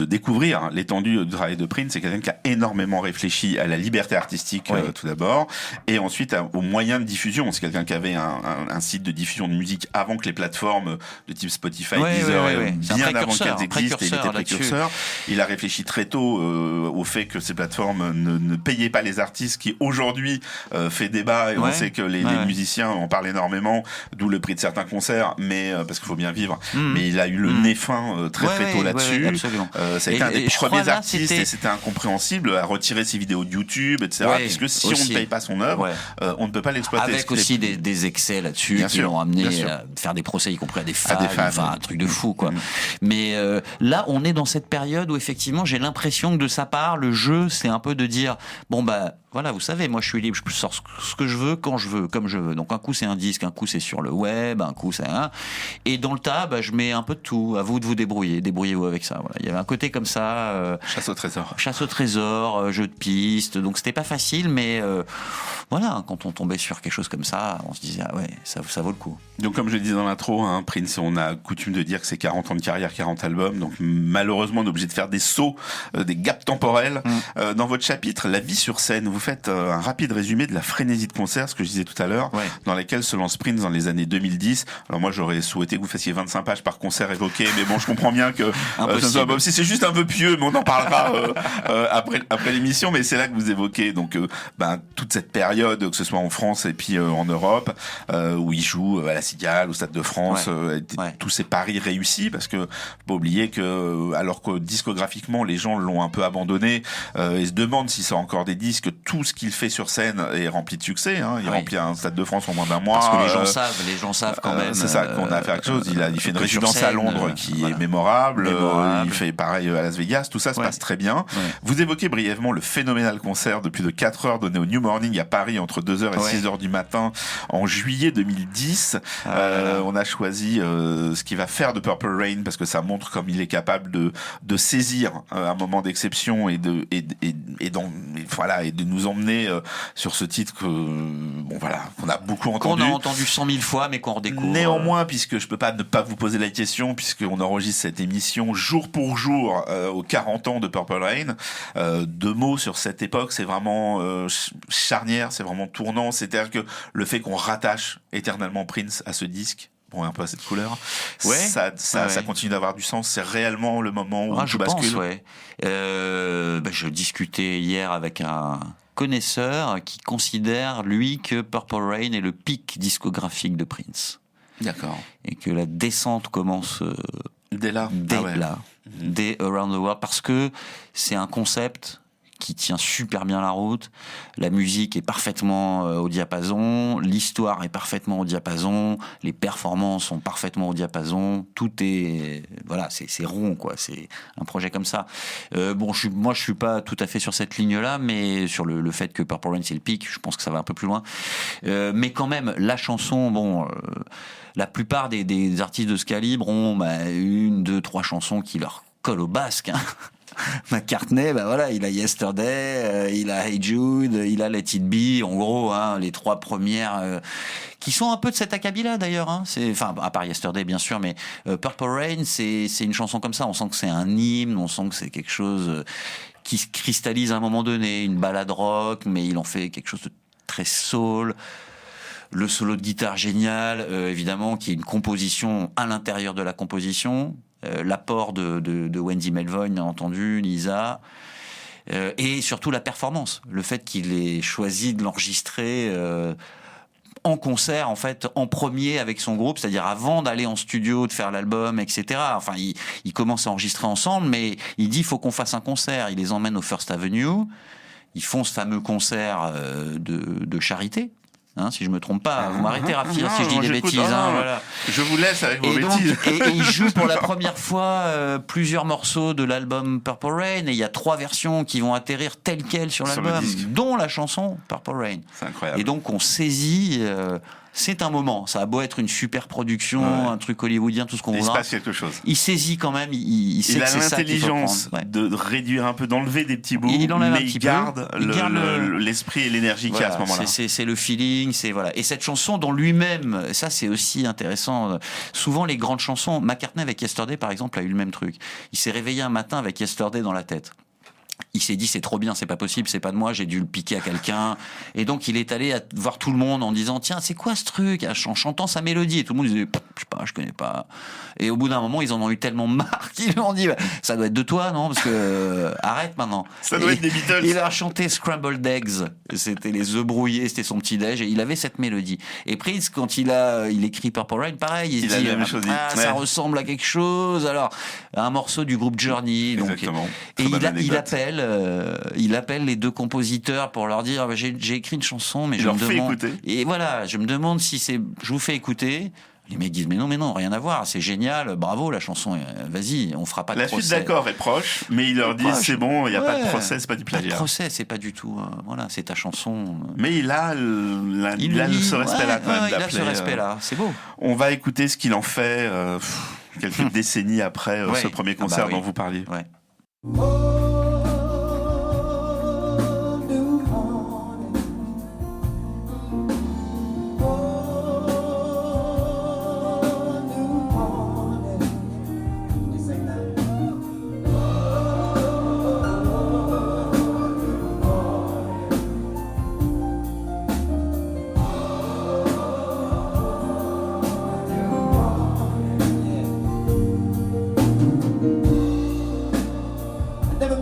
découvrir l'étendue du travail de Prince, c'est quelqu'un qui a énormément réfléchi à la liberté artistique tout d'abord, et ensuite aux moyens de diffusion. C'est quelqu'un qui avait un site de diffusion de musique avant que les plateformes de type Spotify, Deezer, bien avant qu'elles existent, et il était précurseur. Il a réfléchi très tôt au fait que ces plateformes ne payaient pas les artistes, qui aujourd'hui fait débat, et on sait que les musiciens en parlent énormément, d'où le prix de certains concerts, mais parce qu'il faut bien vivre. Mais il a eu le nez fin très tôt là-dessus. Ça a été un des premiers artistes, et c'était incompréhensible, à retirer ses vidéos de YouTube, etc. Puisque si on ne paye pas son œuvre, on ne peut pas l'exploiter. Avec aussi des excès là-dessus qui l'ont amené à faire des procès, y compris à des fans. Enfin, un truc de fou, quoi. Mais là, on est dans cette période où effectivement, j'ai l'impression que de sa part, le jeu, c'est un peu de dire, voilà, vous savez, moi je suis libre, je sors ce que je veux, quand je veux, comme je veux. Donc un coup c'est un disque, un coup c'est sur le web, un coup c'est un... Et dans le tas, je mets un peu de tout. À vous de vous débrouiller. Débrouillez-vous avec ça. Voilà. Il y avait un côté comme ça. Chasse au trésor. Chasse au trésor, jeu de pistes. Donc c'était pas facile, mais voilà, quand on tombait sur quelque chose comme ça, on se disait, ça vaut le coup. Donc comme je le disais dans l'intro, Prince, on a coutume de dire que c'est 40 ans de carrière, 40 albums. Donc malheureusement, on est obligé de faire des sauts, des gaps temporels. Dans votre chapitre, La vie sur scène, vous faites un rapide résumé de la frénésie de concert, ce que je disais tout à l'heure, dans laquelle se lance Prince dans les années 2010. Alors moi, j'aurais souhaité que vous fassiez 25 pages par concert évoqué, mais bon, je comprends bien que si c'est juste un peu pieux, mais on en parlera après l'émission. Mais c'est là que vous évoquez donc toute cette période, que ce soit en France et puis en Europe, où il joue à la Cigale, au Stade de France, tous ces paris réussis, parce que faut pas oublier que alors que discographiquement les gens l'ont un peu abandonné et se demandent s'il sort encore des disques, tout ce qu'il fait sur scène est rempli de succès. Il remplit un Stade de France en moins d'un mois. Parce que les gens savent quand même. C'est ça qu'on a fait quelque chose. Il fait une que sur résidence à scène, Londres qui voilà. est mémorable. Mémorable. Il fait pareil à Las Vegas. Tout ça se Ouais. passe très bien. Ouais. Vous évoquez brièvement le phénoménal concert de plus de 4 heures donné au New Morning à Paris entre 2h et Ouais. 6h du matin en juillet 2010. On a choisi ce qu'il va faire de Purple Rain parce que ça montre comme il est capable de saisir un moment d'exception et de nous emmener sur ce titre qu'on a beaucoup entendu. Qu'on a entendu 100 000 fois, mais qu'on redécouvre. Néanmoins, puisque je peux pas ne pas vous poser la question, puisqu'on enregistre cette émission jour pour jour aux 40 ans de Purple Rain, 2 mots sur cette époque, c'est vraiment charnière, c'est vraiment tournant. C'est-à-dire que le fait qu'on rattache éternellement Prince à ce disque, bon, un peu à cette couleur, Ouais. ça continue d'avoir du sens. C'est réellement le moment où Je tout bascule. pense, ouais. Je discutais hier avec un connaisseur qui considère, lui, que Purple Rain est le pic discographique de Prince. D'accord. Et que la descente commence Dès là. dès Ah ouais. là, dès Around the World, parce que c'est un concept qui tient super bien la route. La musique est parfaitement au diapason, l'histoire est parfaitement au diapason, les performances sont parfaitement au diapason. Tout est, voilà, c'est rond, quoi. C'est un projet comme ça. Je suis pas tout à fait sur cette ligne-là, mais sur le fait que Purple Rain c'est le pic, je pense que ça va un peu plus loin. Mais quand même, la chanson, la plupart des artistes de ce calibre ont 1, 2, 3 chansons qui leur collent au basque. Hein. McCartney, il a Yesterday, il a Hey Jude, il a Let It Be, en gros, les 3 premières qui sont un peu de cet acabit-là d'ailleurs. À part Yesterday bien sûr, mais Purple Rain, c'est une chanson comme ça. On sent que c'est un hymne, on sent que c'est quelque chose qui se cristallise à un moment donné, une ballade rock, mais il en fait quelque chose de très soul. Le solo de guitare génial, évidemment, qui est une composition à l'intérieur de la composition. L'apport de Wendy Melvoin, entendu, Lisa, et surtout la performance, le fait qu'il ait choisi de l'enregistrer en concert, en fait, en premier avec son groupe, c'est-à-dire avant d'aller en studio, de faire l'album, etc. Enfin, il commence à enregistrer ensemble, mais il dit il faut qu'on fasse un concert. Il les emmène au First Avenue, ils font ce fameux concert de charité. Si je me trompe pas, vous m'arrêtez Rafir si je dis des bêtises. Voilà. Je vous laisse avec vos Donc, bêtises. et il joue pour la première fois plusieurs morceaux de l'album Purple Rain, et il y a 3 versions qui vont atterrir telles quelles sur Sur l'album, le disque. dont la chanson Purple Rain. C'est incroyable. Et donc on saisit, c'est un moment, ça a beau être une super production, un truc hollywoodien, tout ce qu'on Il se voudra. passe quelque chose. Il saisit quand même, il sait Il que a c'est ça qu'il faut l'intelligence prendre. Ouais. de réduire un peu, d'enlever des petits bouts, Il enlève un mais petit il peu. garde Il garde l'esprit et l'énergie qu'il y a à ce moment-là. C'est le feeling, c'est voilà. Et cette chanson dont lui-même, ça c'est aussi intéressant. Souvent les grandes chansons, McCartney avec Yesterday par exemple a eu le même truc. Il s'est réveillé un matin avec Yesterday dans la tête. Il s'est dit c'est trop bien, c'est pas possible, c'est pas de moi, j'ai dû le piquer à quelqu'un. Et donc il est allé voir tout le monde en disant tiens c'est quoi ce truc, en chantant sa mélodie. Et tout le monde disait je sais pas, je connais pas. Et au bout d'un moment ils en ont eu tellement marre qu'ils lui ont dit ça doit être de toi non, parce que arrête maintenant. Ça doit être des Beatles. Il a chanté Scrambled Eggs, c'était les œufs brouillés, c'était son petit déj et il avait cette mélodie. Et Prince quand il écrit Purple Rain pareil, il se a dit la même chose. ça ressemble à quelque chose, alors un morceau du groupe Journey. Donc, Exactement. et Très bonne anecdote. il appelle les 2 compositeurs pour leur dire j'ai écrit une chanson, mais Il je leur me fait demande. écouter. Et voilà, je me demande si je vous fais écouter. Les mecs disent mais non, rien à voir, c'est génial, bravo la chanson, vas-y, on fera pas de La procès. suite d'accord est proche, mais il leur dit Proche. c'est bon, il n'y a pas de Ouais. procès, c'est pas du Pas de plagiat. procès, c'est pas du tout. Voilà, c'est ta chanson. Mais il a ce respect-là quand même il a d'appeler. ce respect-là, c'est beau. On va écouter ce qu'il en fait quelques décennies après Ouais. ce premier concert oui. dont vous parliez. Ouais. Never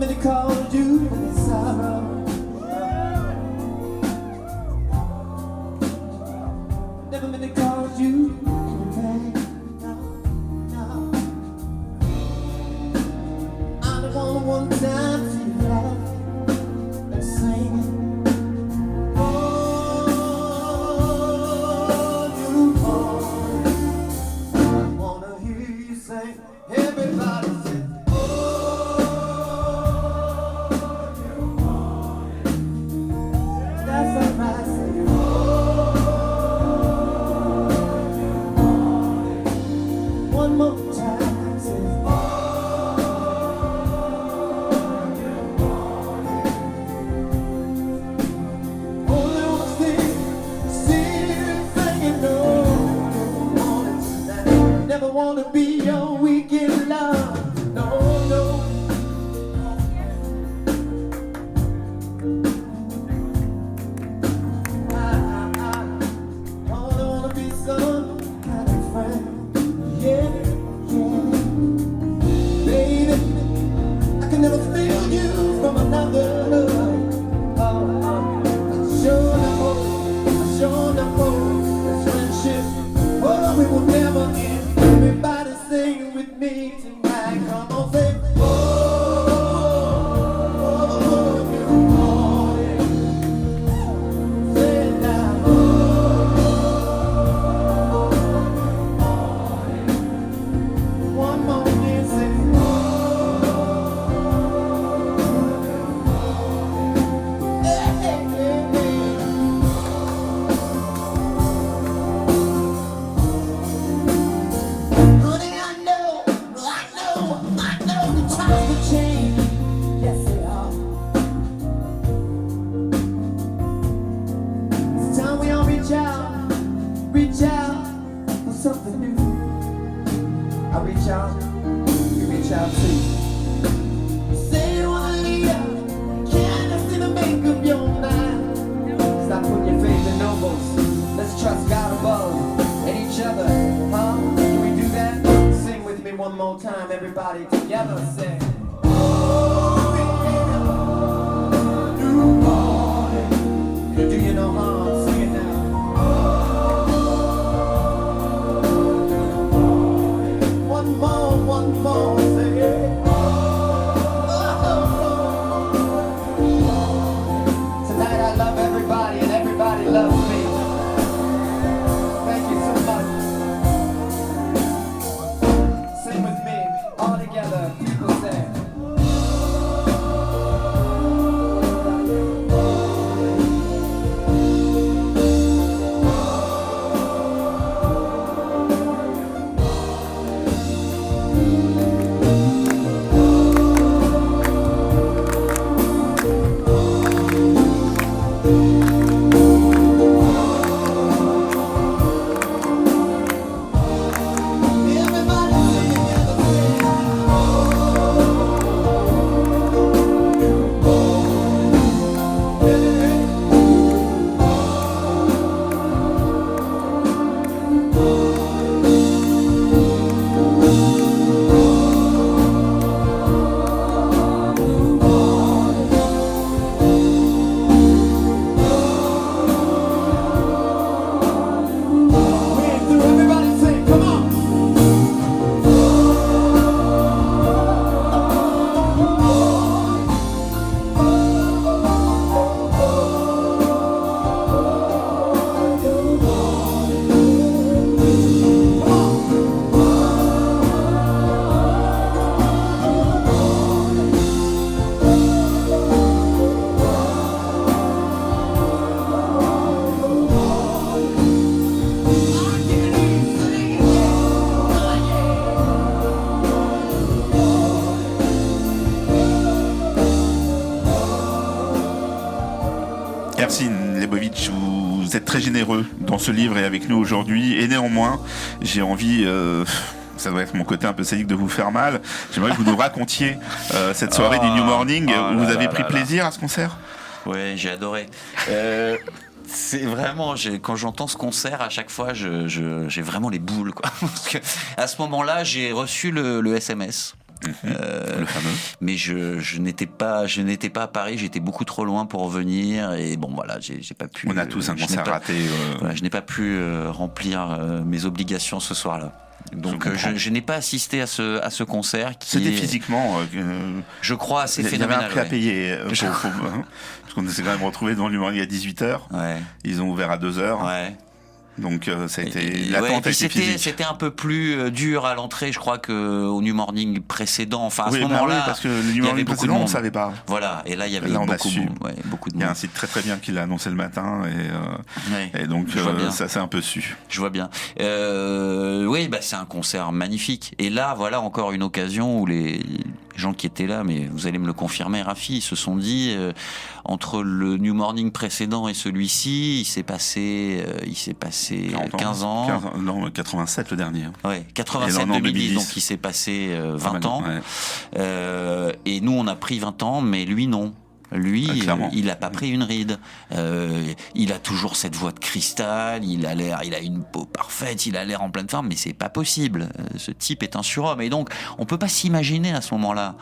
one more time. Say, only one thing, see thing you know. Never wanna be your weekend love. No, no. One more time, everybody together say. Do you know how? Sing it now. One more, say it. Tonight I love everybody and everybody loves me. Thank you so much. Sing with me, all together, people say. Ersin Lebovitch, vous êtes très généreux dans ce livre et avec nous aujourd'hui. Et néanmoins, j'ai envie, ça doit être mon côté un peu sadique de vous faire mal, j'aimerais que vous nous racontiez cette soirée du New Morning où vous avez pris plaisir à ce concert. Ouais, j'ai adoré. C'est vraiment, quand j'entends ce concert, à chaque fois, j'ai vraiment les boules, quoi. Parce que à ce moment-là, j'ai reçu le SMS. Le fameux. Mais je n'étais pas à Paris, j'étais beaucoup trop loin pour venir et bon voilà, j'ai pas pu. On a tous un concert raté. Voilà, je n'ai pas pu remplir mes obligations ce soir-là. Donc je n'ai pas assisté à ce concert. C'était physiquement, je crois, assez Il phénoménal. y avait un prix à payer parce qu'on s'est quand même retrouvé devant le numéro il y a 18h. Ouais. Ils ont ouvert à 2h. Ouais. Donc ça a été Et l'attente a puis été physique. c'était un peu plus dur à l'entrée, je crois, qu'au New Morning précédent. Enfin, à ce Oui, moment-là, parce que le il y New avait Morning beaucoup de précédent, on monde. ne savait pas. Voilà, et là, il y avait Là, on a beaucoup de su. monde. Ouais, beaucoup de Il y a un monde. site très très bien qui l'a annoncé le matin Ouais. et donc Je vois bien. ça s'est un peu su. Je vois bien. Oui, bah, c'est un concert magnifique. Et là, voilà encore une occasion où les gens qui étaient là, mais vous allez me le confirmer, Rafi, se sont dit, entre le New Morning précédent et celui-ci, il s'est passé 15 ans. 15 ans. Non, 87 le dernier. Ouais, Et 87 non, 2010, 2010. donc il s'est passé 20 ans. Ouais. Et nous, on a pris 20 ans, mais lui, non. Lui, clairement. il n'a pas pris une ride. Il a toujours cette voix de cristal. Il a une peau parfaite. Il a l'air en pleine forme, mais c'est pas possible. Ce type est un surhomme. Et donc, on peut pas s'imaginer à ce moment-là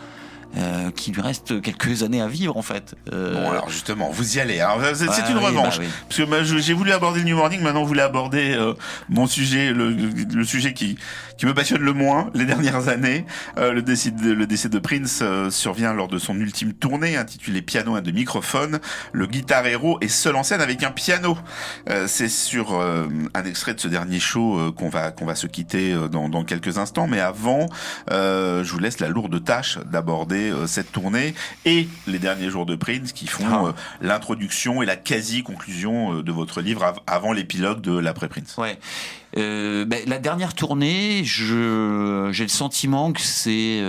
qu'il lui reste quelques années à vivre, en fait. Bon, alors justement, vous y allez. Alors, c'est Ouais, une oui, revanche. bah oui. Parce que j'ai voulu aborder le New Morning, maintenant vous voulez aborder mon sujet, le sujet qui me passionne le moins les dernières années. Le décès de Prince survient lors de son ultime tournée intitulée Piano et de microphone. Le guitar héros est seul en scène avec un piano. C'est sur un extrait de ce dernier show qu'on va se quitter dans quelques instants. Mais avant, je vous laisse la lourde tâche d'aborder cette tournée et les derniers jours de Prince qui font l'introduction et la quasi-conclusion de votre livre avant l'épilogue de l'après-Prince. Ouais. La dernière tournée, j'ai le sentiment que c'est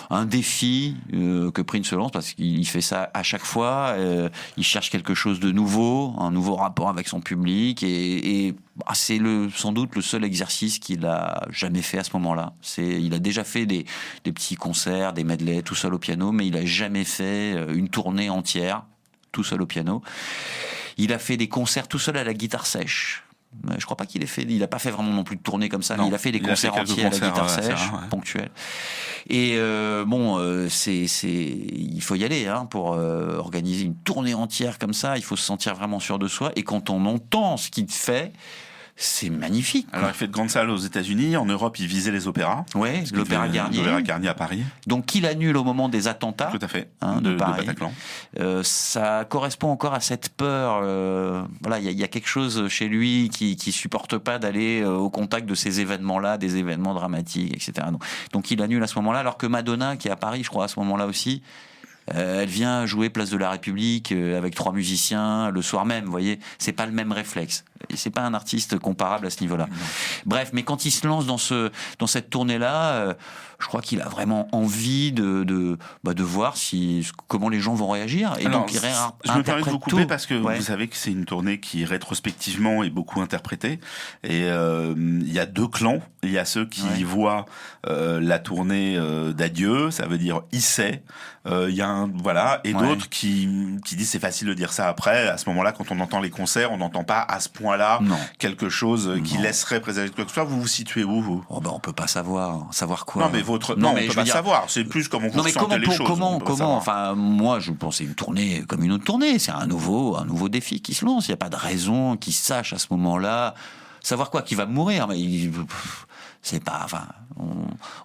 un défi que Prince se lance, parce qu'il fait ça à chaque fois. Il cherche quelque chose de nouveau, un nouveau rapport avec son public, et c'est sans doute le seul exercice qu'il a jamais fait à ce moment-là. Il a déjà fait des petits concerts, des medleys tout seul au piano, mais il a jamais fait une tournée entière tout seul au piano. Il a fait des concerts tout seul à la guitare sèche. Je crois pas il n'a pas fait vraiment non plus de tournée comme ça, mais il a fait des concerts entiers à la guitare sèche, ponctuels. Et il faut y aller pour organiser une tournée entière comme ça. Il faut se sentir vraiment sûr de soi. Et quand on entend ce qu'il fait, c'est magnifique. Alors il fait de grandes salles aux États-Unis, en Europe il visait les opéras. Ouais, l'Opéra Garnier. L'Opéra Garnier à Paris. Donc qu'il annule au moment des attentats. Tout à fait. De Paris. Bataclan. Ça correspond encore à cette peur. Voilà, il y a quelque chose chez lui qui supporte pas d'aller au contact de ces événements-là, des événements dramatiques, etc. Donc il annule à ce moment-là, alors que Madonna, qui est à Paris, je crois à ce moment-là aussi. Elle vient jouer Place de la République avec 3 musiciens le soir même, vous voyez, c'est pas le même réflexe. Et c'est pas un artiste comparable à ce niveau-là. Bref, mais quand il se lance dans cette tournée-là, je crois qu'il a vraiment envie de voir comment les gens vont réagir. Et alors, donc, je me permets de vous couper parce que Ouais. vous savez que c'est une tournée qui rétrospectivement est beaucoup interprétée. Et il y a 2 clans. Il y a ceux qui voient la tournée d'adieu, ça veut dire il sait. Il y a et d'autres qui disent c'est facile de dire ça après. À ce moment-là, quand on entend les concerts, on n'entend pas à ce point-là quelque chose qui laisserait présager quoi que ce soit. Vous vous situez où, vous? Oh ben on peut pas savoir quoi. Non, mais on peut pas savoir. C'est plus comment vous ressentez les choses. Comment enfin, moi, je pensais une tournée comme une autre tournée. C'est un nouveau défi qui se lance. Il n'y a pas de raison qu'il sache à ce moment-là. Savoir quoi? Qu'il va mourir. Mais c'est pas, enfin,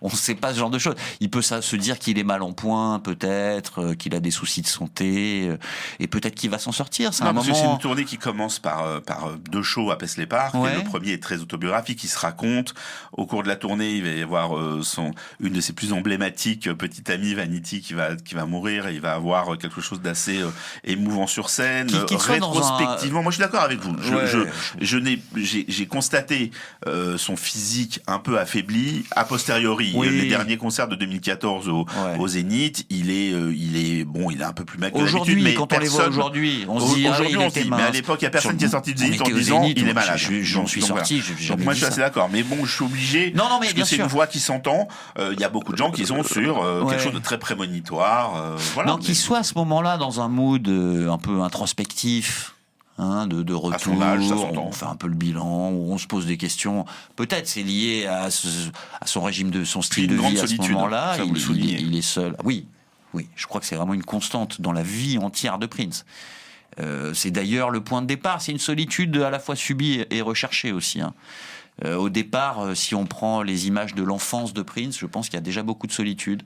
on sait pas ce genre de choses. Il peut se dire qu'il est mal en point, peut-être, qu'il a des soucis de santé, et peut-être qu'il va s'en sortir. C'est un moment. C'est une tournée qui commence par 2 shows à Paisley Park. Et le premier est très autobiographique. Il se raconte. Au cours de la tournée, il va y avoir une de ses plus emblématiques petite amie, Vanity, qui va mourir. Et il va avoir quelque chose d'assez émouvant sur scène. Rétrospectivement, moi je suis d'accord avec vous. J'ai constaté son physique un peu affaibli a posteriori. Les derniers concerts de 2014 au Zénith, il est un peu plus maigre que d'habitude, mais quand on les voit aujourd'hui, on se dit mais à l'époque il y a personne qui est sorti du Zénith en disant il est malade. J'en suis sorti. Donc moi je suis assez d'accord, mais bon, je suis obligé parce que c'est une voix qui s'entend. Il y a beaucoup de gens qui sont sur quelque chose de très prémonitoire. Qu'il soit à ce moment-là dans un mood un peu introspectif. De retour, à son âge, on fait un peu le bilan, où on se pose des questions. Peut-être c'est lié à son régime son style de vie à ce moment-là. Il est seul. Oui, je crois que c'est vraiment une constante dans la vie entière de Prince. C'est d'ailleurs le point de départ. C'est une solitude à la fois subie et recherchée aussi. Au départ, si on prend les images de l'enfance de Prince, je pense qu'il y a déjà beaucoup de solitude.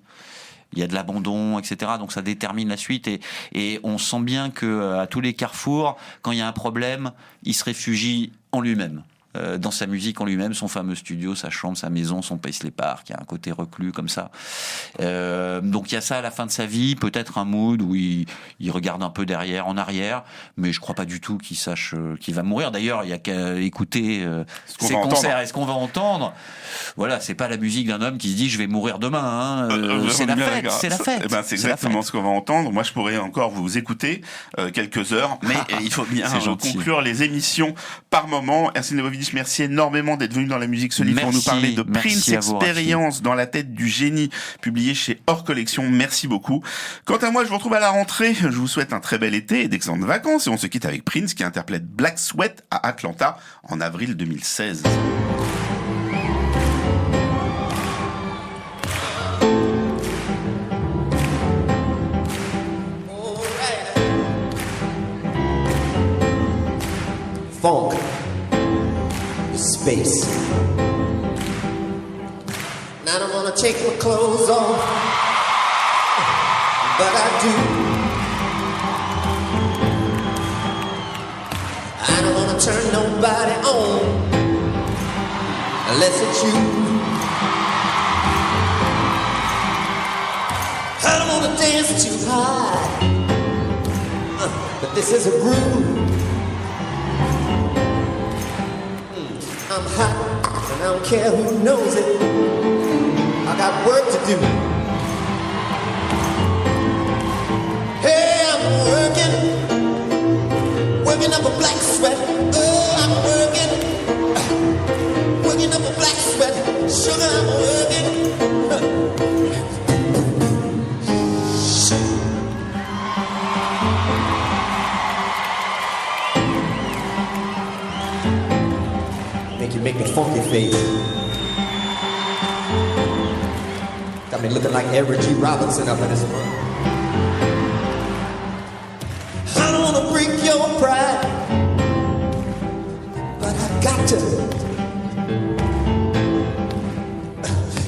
Il y a de l'abandon, etc. Donc ça détermine la suite et on sent bien que à tous les carrefours, quand il y a un problème, il se réfugie en lui-même. dans sa musique en lui-même, son fameux studio, sa chambre, sa maison, son Paisley Park, il y a un côté reclus comme ça. Donc il y a ça à la fin de sa vie, peut-être un mood où il regarde un peu derrière, en arrière, mais je crois pas du tout qu'il sache qu'il va mourir. D'ailleurs, il y a qu'à écouter ses concerts et ce qu'on va entendre. Voilà, c'est pas la musique d'un homme qui se dit je vais mourir demain. C'est la fête, c'est la fête. Eh ben, c'est exactement ce qu'on va entendre. Moi, je pourrais encore vous écouter quelques heures, mais il faut bien conclure les émissions par moment. Ersin Lebovic, merci énormément d'être venu dans la musique ce livre pour nous parler de Prince Experience dans la tête du génie, publié chez Hors Collection. Merci beaucoup. Quant à moi, je vous retrouve à la rentrée. Je vous souhaite un très bel été et d'excellentes vacances. Et on se quitte avec Prince qui interprète Black Sweat à Atlanta en avril 2016. Funk is space. Now I don't wanna take my clothes off, but I do. I don't wanna turn nobody on unless it's you. I don't wanna dance too high, but this is a groove. I'm hot, and I don't care who knows it. I got work to do. Hey, I'm working up a black sweat. Oh, I'm working up a black sweat. Sugar, I'm working. Make me funky face. Got me looking like Edward G. Robinson up in this front. I don't wanna break your pride, but I got to.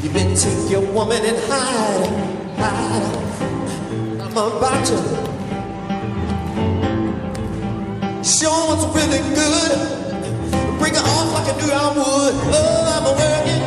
You been take your woman and hide. I'm about to show what's really good. Break it off like I knew I would. Oh, I'm working.